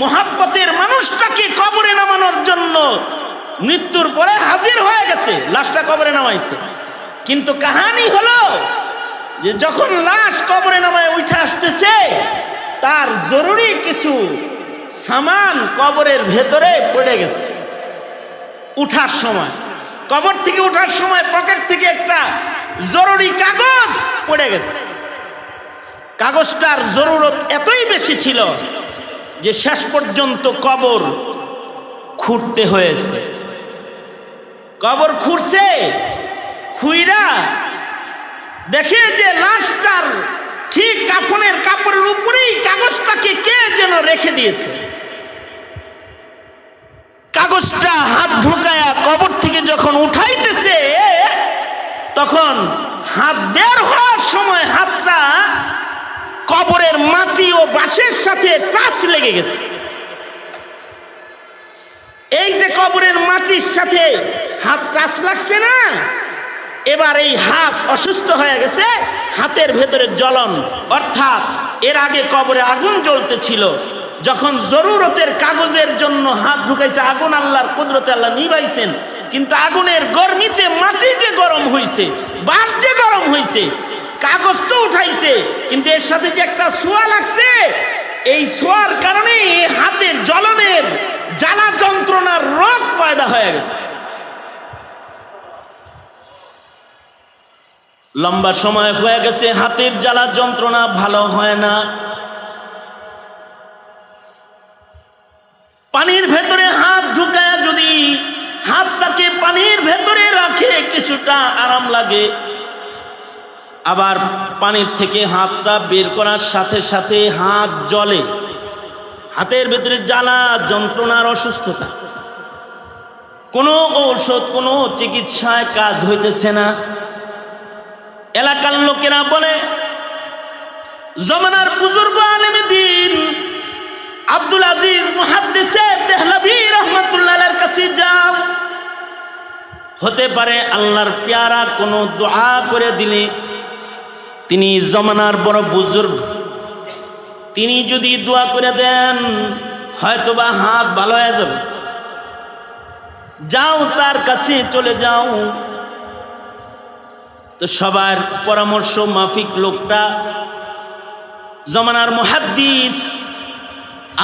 মোহাব্বতের মানুষটাকে কবরে নামানোর জন্য মৃত্যুর পরে হাজির হয়ে গেছে, লাশটা কবরে নামাইছে। কিন্তু কাহিনী হলো যে যখন লাশ কবরে নামায় উঠে আসতেছে, তার জরুরি কিছু সামান কবরের ভেতরে পড়ে গেছে। উঠার সময়, কবর থেকে উঠার সময় পকেট থেকে একটা জরুরি কাগজ পড়ে গেছে। কাগজটার জরুরত এতই বেশি ছিল যে শেষ পর্যন্ত কবর খুঁড়তে হয়েছে। কবর খুঁড়ছে, খুইরা দেখে যে লাশটার ঠিক কাফনের কাপড়ের উপরেই কাগজটাকে কে যেন রেখে দিয়েছে। কাগজটা হাত ঢুকায়া কবর থেকে যখন উঠাইতেছে, তখন হাত বের হওয়ার সময় হাতটা কবরের মাটি ও বাঁশের সাথে টাচ লেগে গেছে। এই যে কবরের মাটির সাথে হাত টাচ লাগছে না, এবার এই হাত অসুস্থ হয়ে গেছে, হাতের ভেতরে জ্বলন, অর্থাৎ এর আগে কবরে আগুন জ্বলতেছিল, যখন জরুরতের কাগজের জন্য হাত ঢুকাইছে, আগুন আল্লাহর কুদরতে আল্লাহ নিভাইছেন, কিন্তু আগুনের গরমিতে মাটি যে গরম হয়েছে, বাঁশ যে গরম হয়েছে, কাগজ তো উঠাইছে, কিন্তু এর সাথে যে একটা ছোঁয়া লাগছে, এই ছোঁয়ার কারণে হাতের জ্বলনের জ্বালা যন্ত্রণার রোগ পয়দা হয়ে গেছে। লম্বা সময় হয়ে গেছে, হাতের জ্বালা যন্ত্রণা ভালো হয় না। পানির ভেতরে হাত ঢুকায় যদি হাতটাকে পানির ভেতরে রাখে কিছুটা আরাম লাগে, আবার পানির থেকে হাতটা বের করার সাথে সাথে হাত জ্বলে, হাতের ভেতরে জ্বালা যন্ত্রণার অসুস্থতা, কোনো ঔষধ কোনো চিকিৎসায় কাজ হইতেছে না। এলাকার লোকেরা বলে, জমানার বুজুর্গ আলেমে দ্বীন আব্দুল আজিজ মুহাদ্দিসে দেহলভী রহমাতুল্লাহর কাছে যাও, হতে পারে আল্লাহর পেয়ারা কোনো দোয়া করে দিলে, তিনি জমানার বড় বুজুর্গ, তিনি যদি দোয়া করে দেন হয়তোবা হাত ভালো হয়ে যাবে। যাও, তার কাছে চলে যাও। তো সবার পরামর্শ মাফিক লোকটা জমানার মুহাদ্দিস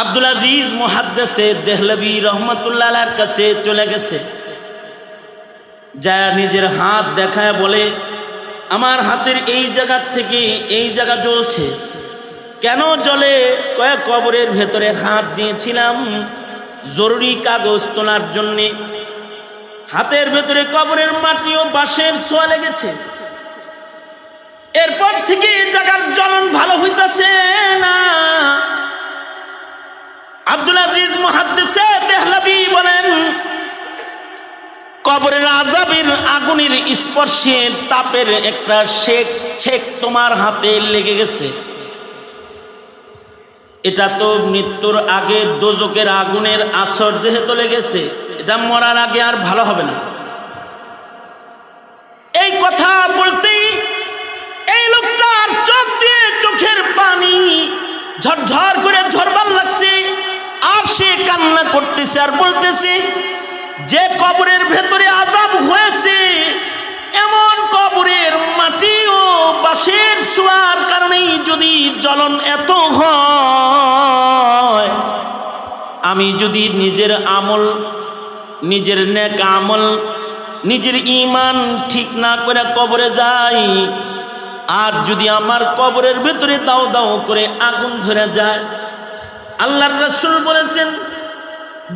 আব্দুল আজিজ মুহাদ্দিসে দেহলভী রহমাতুল্লাহর কাছে চলে গেছে। যা নিজের হাত দেখায় বলে, আমার হাতের এই জায়গা থেকে এই জায়গা জ্বলছে। কেন জ্বলে? কয়েক কবরের ভেতরে হাত দিয়েছিলাম জরুরি কাগজ তোলার জন্যে, হাতের ভেতরে কবরের মাটি ও বাঁশের ছোঁয়া লেগেছে, এরপর থেকে এই জায়গার জ্বলন ভালো হইতাছে না। আব্দুল আজিজ মুহাদ্দিসে দেহলভী বলেন, কবরের আযাবের আগুনের স্পর্শে তাপের একটা ছেক তোমার হাতে লেগে গেছে, এটা তো মৃত্যুর আগে দোজকের আগুনের আসর যেহেতু লেগেছে, এটা মরার আগে আর ভালো হবে না। এই কথা বলতেই এই লোকটার চোখ দিয়ে চোখের পানি ঝরঝর করে ঝরবার লাগছে, আর সে কান্না করতেছে আর বলতেছে, যে কবরের ভেতরে আযাব হয়েছে এমন কবরের মাটি ও বাঁশের ছোঁয়ার কারণেই যদি জ্বলন এত হয়, আমি যদি নিজের আমল, নিজের নেক আমল, নিজের ঈমান ঠিক না করে কবরে যাই, আর যদি আমার কবরের ভেতরে দাও দাও করে আগুন ধরে যায়, আল্লাহর রাসূল বলেছেন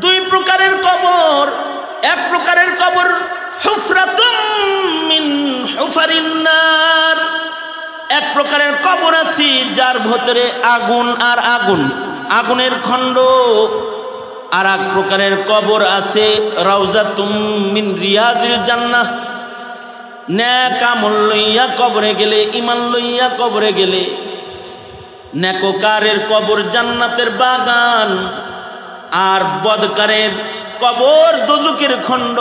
দুই প্রকারের কবর। এক প্রকারের কবর হুফরাতুম মিন হুফারিন নার, এক প্রকারের কবর আছে যার ভেতরে আগুন আর আগুন, আগুনের খণ্ড। আর এক প্রকারের কবর আছে রাউজাতুম মিন রিয়াজিল জান্নাহ, নেক আমল লইয়া কবরে গেলে, ঈমান লইয়া কবরে গেলে নেককারের কবর জান্নাতের বাগান, আর বদকারের কবর দোজখের খণ্ড।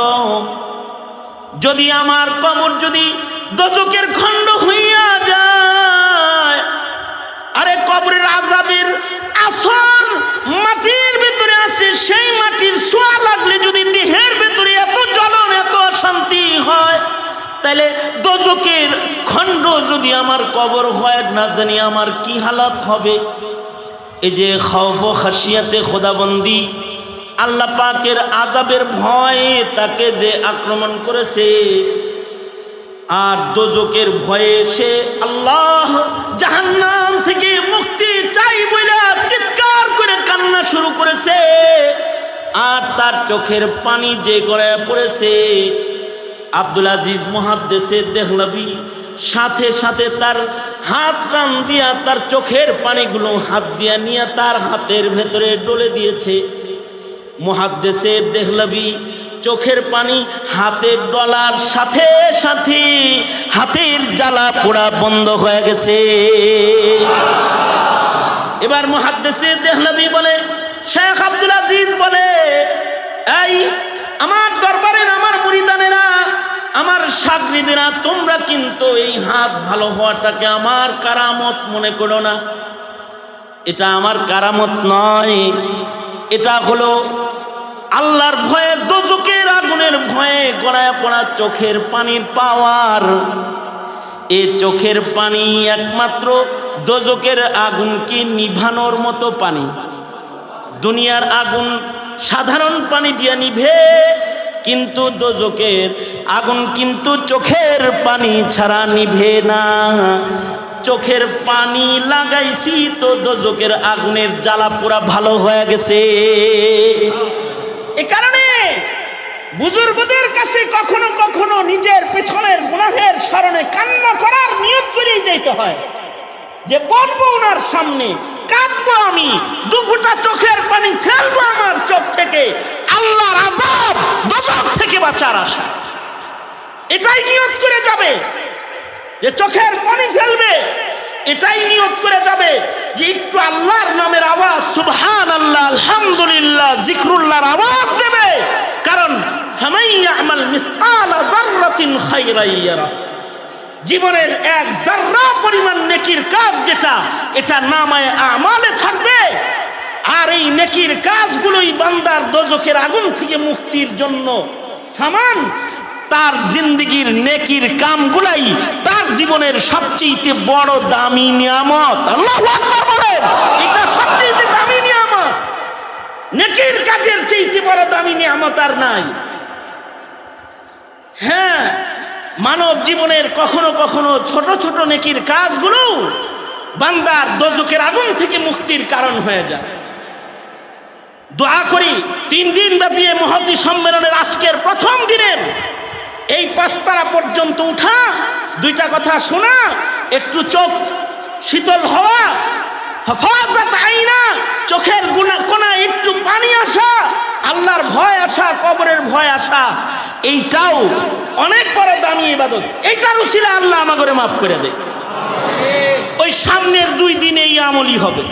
যদি আমার কবর যদি দোজখের খণ্ড হইয়া যায়, আরে কবরের আযাবের আসর মাটির ভিতরে আছে, সেই মাটির ছোঁয়া লাগলে যদি দেহের ভিতরে এত জ্বলন এত অশান্তি হয়, তাহলে দোজখের খণ্ড যদি আমার কবর হয়, না জানি আমার কি হালত হবে। এই যে খৌফ ও খাশিয়াতে খোদাবন্দি, আল্লাহ পাকের আযাবের ভয়ে তাকে যে আক্রমণ করেছে, আর দোজখের ভয়ে সে আল্লাহ জাহান্নাম থেকে মুক্তি চাই বলে চিৎকার করে কান্না শুরু করেছে, আর তার চোখের পানি যে গড়ায় পড়েছে। আব্দুল আজিজ মুহাদ্দিসে দেহলভী সাথে সাথে তার হাত টান দিয়া তার চোখের পানিগুলো হাত দিয়া নিয়ে তার হাতের ভেতরে ডলে দিয়েছে। মুহাদ্দিসে দেহলভী চোখের পানি হাতের ডলার সাথে সাথে হাতের জ্বালা পোড়া বন্ধ হয়ে গেছে। এবার মুহাদ্দিসে দেহলভী বলে, শেখ আব্দুল আজিজ বলে, এই আমার দরবারের আমার মুরিদানেরা, আমার শাগরিদেরা, তোমরা কিন্তু এই হাত ভালো হওয়াটাকে আমার কারামত মনে করো না। এটা আমার কারামত নয়, এটা হলো আল্লাহর ভয়ে, দোজখের আগুনের ভয়ে গড়ায় পড়া চোখের পানির পাওয়ার। এই চোখের পানি একমাত্র দোজখের আগুনকে নিভানোর মতো পানি। দুনিয়ার আগুন সাধারণ পানি দিয়ে নিভে, কিন্তু দোজখের আগুন কিন্তু চোখের পানি ছাড়া নিভে না। চোখের পানি লাগাইছি তো দোজখের আগুনের জ্বালা পুরা ভালো হয়ে গেছে। এ কারণে বুজুর্গদের কাছে কখনো কখনো নিজের পেছনের গুনাহের স্মরণে কান্না করার নিয়ত করেই যেতে হয়, যে বলবো ওনার সামনে, কাঁদবো আমি, দুফোঁটা চোখের পানি ফেলবো আমার চোখ থেকে, আল্লাহর আযাব দোজখ থেকে বাঁচার আশা। এটাই নিয়ত করে যাবে যে চোখের পানি ফেলবে, এটাই নিয়ত করে যাবে যে একটু আল্লাহর নামের আওয়াজ, সুবহানাল্লাহ, আলহামদুলিল্লাহ, জিকরুল্লাহর আওয়াজ দেবে। কারণ ফামান ইয়ামাল মিসকালা যাররাতিন খায়রান ইয়ারা, জীবনের এক যাররা পরিমাণ নেকির কাজ যেটা, এটা নামায়ে আমালে থাকবে। আর এই নেকির কাজগুলোই বান্দার দোজখের আগুন থেকে মুক্তির জন্য সামান। তার জিন্দেগির নেকির কামগুলাই তার জীবনের সবচেয়ে বড় দামি নিয়ামত। আল্লাহু আকবার বলেন, এটা সবচেয়ে দামি নিয়ামত। নেকির কাজের চেয়ে বড় দামি নিয়ামত আর নাই। হ্যাঁ, মানব জীবনের কখনো কখনো ছোট ছোট নেকির কাজগুলো বান্দার দোজখের আগুন থেকে মুক্তির কারণ হয়ে যায়। দোয়া করি 3 দিন ব্যাপী মহতী সম্মেলনের আজকের প্রথম দিনের এই 5 তারা পর্যন্ত উঠা, 2টা কথা শোনা, একটু চোখ শীতল হওয়া, ফাফাজাত আইনা, চোখের কোনায় একটু পানি আসা, আল্লাহর ভয় আসা, কবরের ভয় আসা, এইটাও অনেক বড় দামি ইবাদত। এইটার উসিলা আল্লাহ আমাকে মাফ করে দেয়। ওই সামনের 2 দিনে এই আমলই হবে।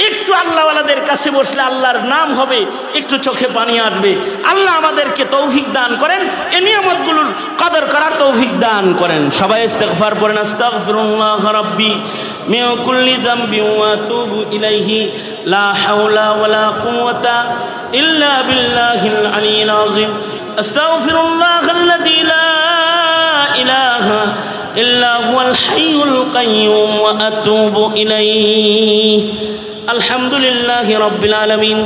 একটু আল্লাহওয়ালাদের কাছে বসলে আল্লাহর নাম হবে, একটু চোখে পানি আসবে। আল্লাহ আমাদেরকে তৌফিক দান করেন, এই নিয়ামতগুলোর কদর করার তৌফিক দান করেন। সবাই ইস্তিগফার পড়েন, আস্তাগফিরুল্লাহ রাব্বি মিন কুল্লি যামবি ওয়া আতুবু ইলাইহি লা হাওলা ওয়ালা কুওয়াতা ইল্লা বিল্লাহিল আলিয়্যিল আযীম। আস্তাগফিরুল্লাহাল্লাযী লা ইলাহা ইল্লা হুয়াল হাইয়ুল কাইয়্যুম ওয়া আতুবু ইলাইহি। আলহামদুলিল্লাহি রাব্বিল আলামিন।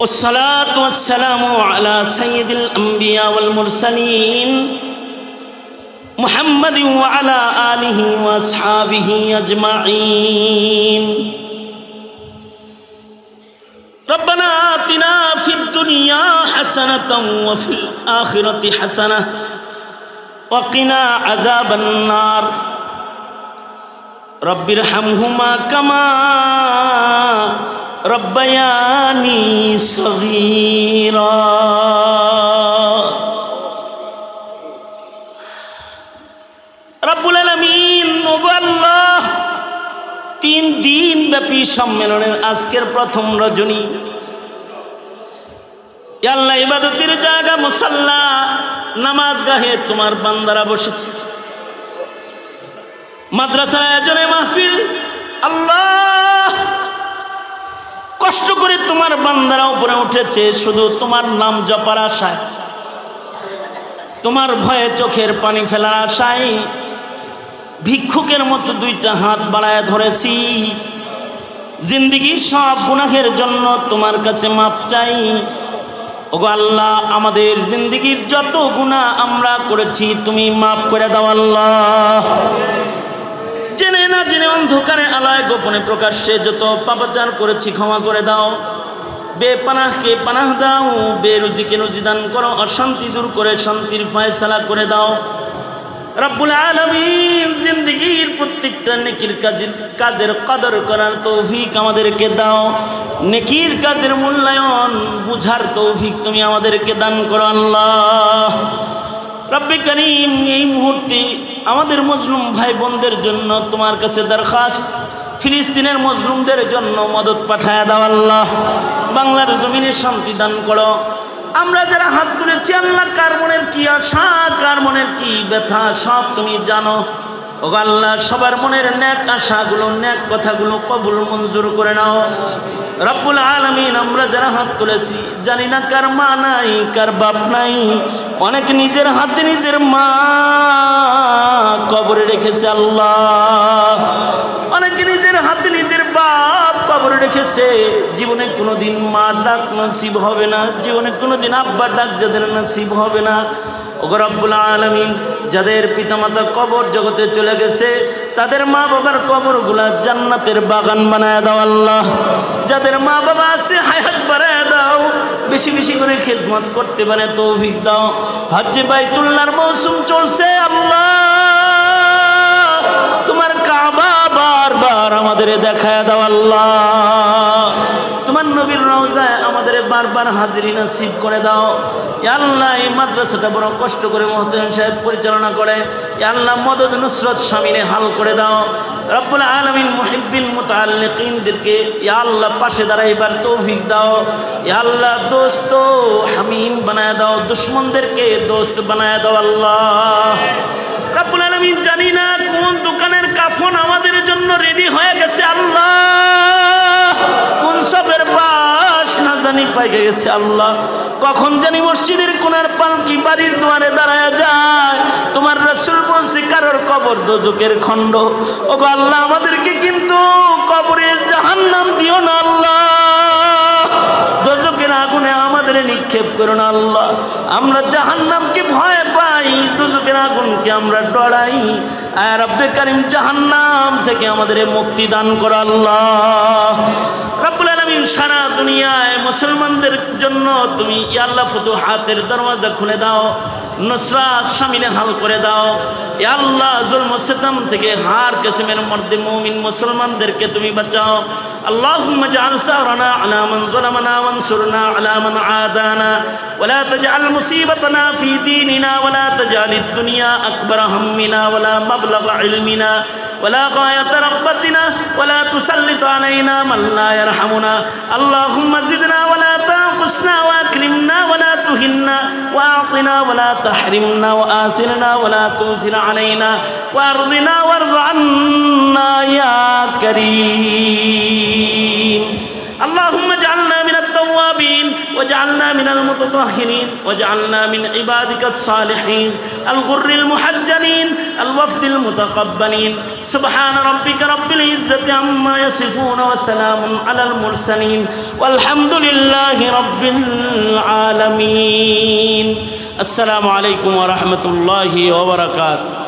والصلاة والسلام على سيد الأنبياء والمرسلين محمد وعلى آله وأصحابه أجمعين. ربنا آتنا في الدنيا حسنة وفي الآخرة حسنة وقنا عذاب النار. رب ارحمهما كما ربياني صغيرا. রব্বুল আলামিন ওগো আল্লাহ, 3 দিন ব্যাপী সম্মেলনের আজকের প্রথম রজনী, ইয়া আল্লাহ ইবাদতের জায়গা মুসাল্লা নামাজগাহে তোমার বান্দারা বসেছে। মাদ্রাসার আয়োজনে মাহফিল, আল্লাহ কষ্ট করে তোমার বান্দারা উপরে উঠেছে শুধু তোমার নাম জপার আশায়, তোমার ভয়ে চোখের পানি ফেলার আশায় ভিক্ষুকের মতো 2টা হাত বাড়ায় ধরেছি। জিন্দেগির সব গুনাহের জন্য তোমার কাছে মাফ চাই। ওগো আল্লাহ, আমাদের জিন্দেগির যত গুনাহ আমরা করেছি তুমি মাফ করে দাও আল্লাহ। জেনে না জেনে অন্ধকারে আলায় গোপনে প্রকাশ্যে যত পাপাচার করেছি ক্ষমা করে দাও। বেপানাহকে পানাহ দাও, বেরুজিকে রুজি দান করো, অশান্তি দূর করে শান্তির ফয়সালা করে দাও। রব্বুল আলামিন জিন্দেগির প্রত্যেকটা নেকির কাজের কদর করার তৌফিক আমাদেরকে দাও। নেকির কাজের মূল্যায়ন বুঝার তৌফিক তুমি আমাদেরকে দান করো আল্লাহ। রব্বে করিম, এই মুহূর্তে আমাদের মজলুম ভাই বোনদের জন্য তোমার কাছে দরখাস্ত, ফিলিস্তিনের মজলুমদের জন্য মদত পাঠায় দাও আল্লাহ। বাংলার জমিনে শান্তি দান করো। আমরা যারা হাত তুলেছি আল্লাহ, কার মনের কি আশা, কার মনের কি ব্যথা সব তুমি জানো। ওগো আল্লাহ, সবার মনের নেক আশাগুলো, নেক কথাগুলো কবুল মঞ্জুর করে নাও রব্বুল আলামিন। আমরা যারা হাত তুলেছি জানি না কার মা নাই, কার বাপ নাই। অনেক নিজের হাতে নিজের মা কবরে রেখেছে আল্লাহ, অনেকে নিজের হাতে নিজের বাপ কবরে রেখেছে। জীবনে কোনোদিন মা ডাক নসিব হবে না, জীবনে কোনোদিন আব্বা ডাক যাদের নসিব হবে না। ওগো রব্বুল আলামিন, যাদের পিতামাতা কবর জগতে চলে গেছে তাদের মা বাবার কবরগুলা জান্নাতের বাগান বানায় দাও আল্লাহ। যাদের মা বাবা আছে হায়াত বাড়ায় দাও, বেশি বেশি করে খিদমত করতে পারে তৌফিক দাও। হজ্জে বাইতুল্লাহর মৌসুম চলছে আল্লাহ, তোমার কাবা বারবার আমাদের দেখায় দাও আল্লাহ। তোমার নবীর রওজায় আমাদের বারবার হাজিরি নসিব করে দাও। ইয়া আল্লাহ, এই মাদ্রাসাটা বড় কষ্ট করে মুহতামিম সাহেব পরিচালনা করে। ইয়া আল্লাহ, মদদ নুসরত শামিলে হাল করে দাও রব্বুল আলামিন। মুহিব্বিন মুতাআল্লিকিনদেরকে ইয়া আল্লাহ পাশে দাঁড়াইবার তৌফিক দাও। ইয়া আল্লাহ, দোস্ত হামিম বানায় দাও, দুশমনদেরকে দোস্ত বানায় দাও আল্লাহ রব্বুল আলামিন। জানি না কোন দোকানের কাফন আমাদের জন্য রেডি হয়ে গেছে আল্লাহ, কোন সবের বাস না জানি পাইকে গেছে আল্লাহ। কখন জানি মসজিদের কোণার পালকি বাড়ির দুয়ারে দাঁড়ায় যায়। তোমার রাসূল বলছে কারোর কবর দোজখের খণ্ড। ওগো আল্লাহ, আমাদেরকে কিন্তু কবরে জাহান্নাম দিও না আল্লাহ, দোজখের আগুনে আমাদের নিক্ষেপ করো না আল্লাহ। আমরা জাহান্নামকে ভয় পাই, দোজখের আগুনকে আমরা ডরাই। আয় রব্বে করিম, জাহান্নাম থেকে আমাদের মুক্তি দান করো আল্লাহ রব্বুল আলামিন। সারা দুনিয়ায় মুসলমানদের জন্য তুমি ইয়া আল্লাহ ফুতুহাতের দরওয়াজা খুলে দাও, নুসরাত শামিলে হাল করে দাও। ইয়া আল্লাহ, জুলম সিতম থেকে হার কিসমের মর্দে মুমিন মুসলমানদেরকে তুমি বাঁচাও। اللهم اجعل ثارنا على من ظلمنا وانصرنا على من عادانا ولا تجعل مصيبتنا في ديننا ولا تجعل الدنيا أكبر همنا ولا مبلغ علمنا ولا غاية رغبتنا ولا تسلط علينا من لا يرحمنا اللهم زدنا ولا تنقصنا وأكرمنا ولا تهنا وأعطنا ولا تحرمنا وآثرنا ولا تؤثر علينا وأرضنا وارض عنا يا كريم اللهم اجعلنا من التوابين واجعلنا من المتطهرين واجعلنا من عبادك الصالحين الغر المحجلين الوفد المتقبلين سبحان ربك رب العزة عما يصفون وسلام على المرسلين والحمد لله رب العالمين السلام عليكم ورحمة الله وبركاته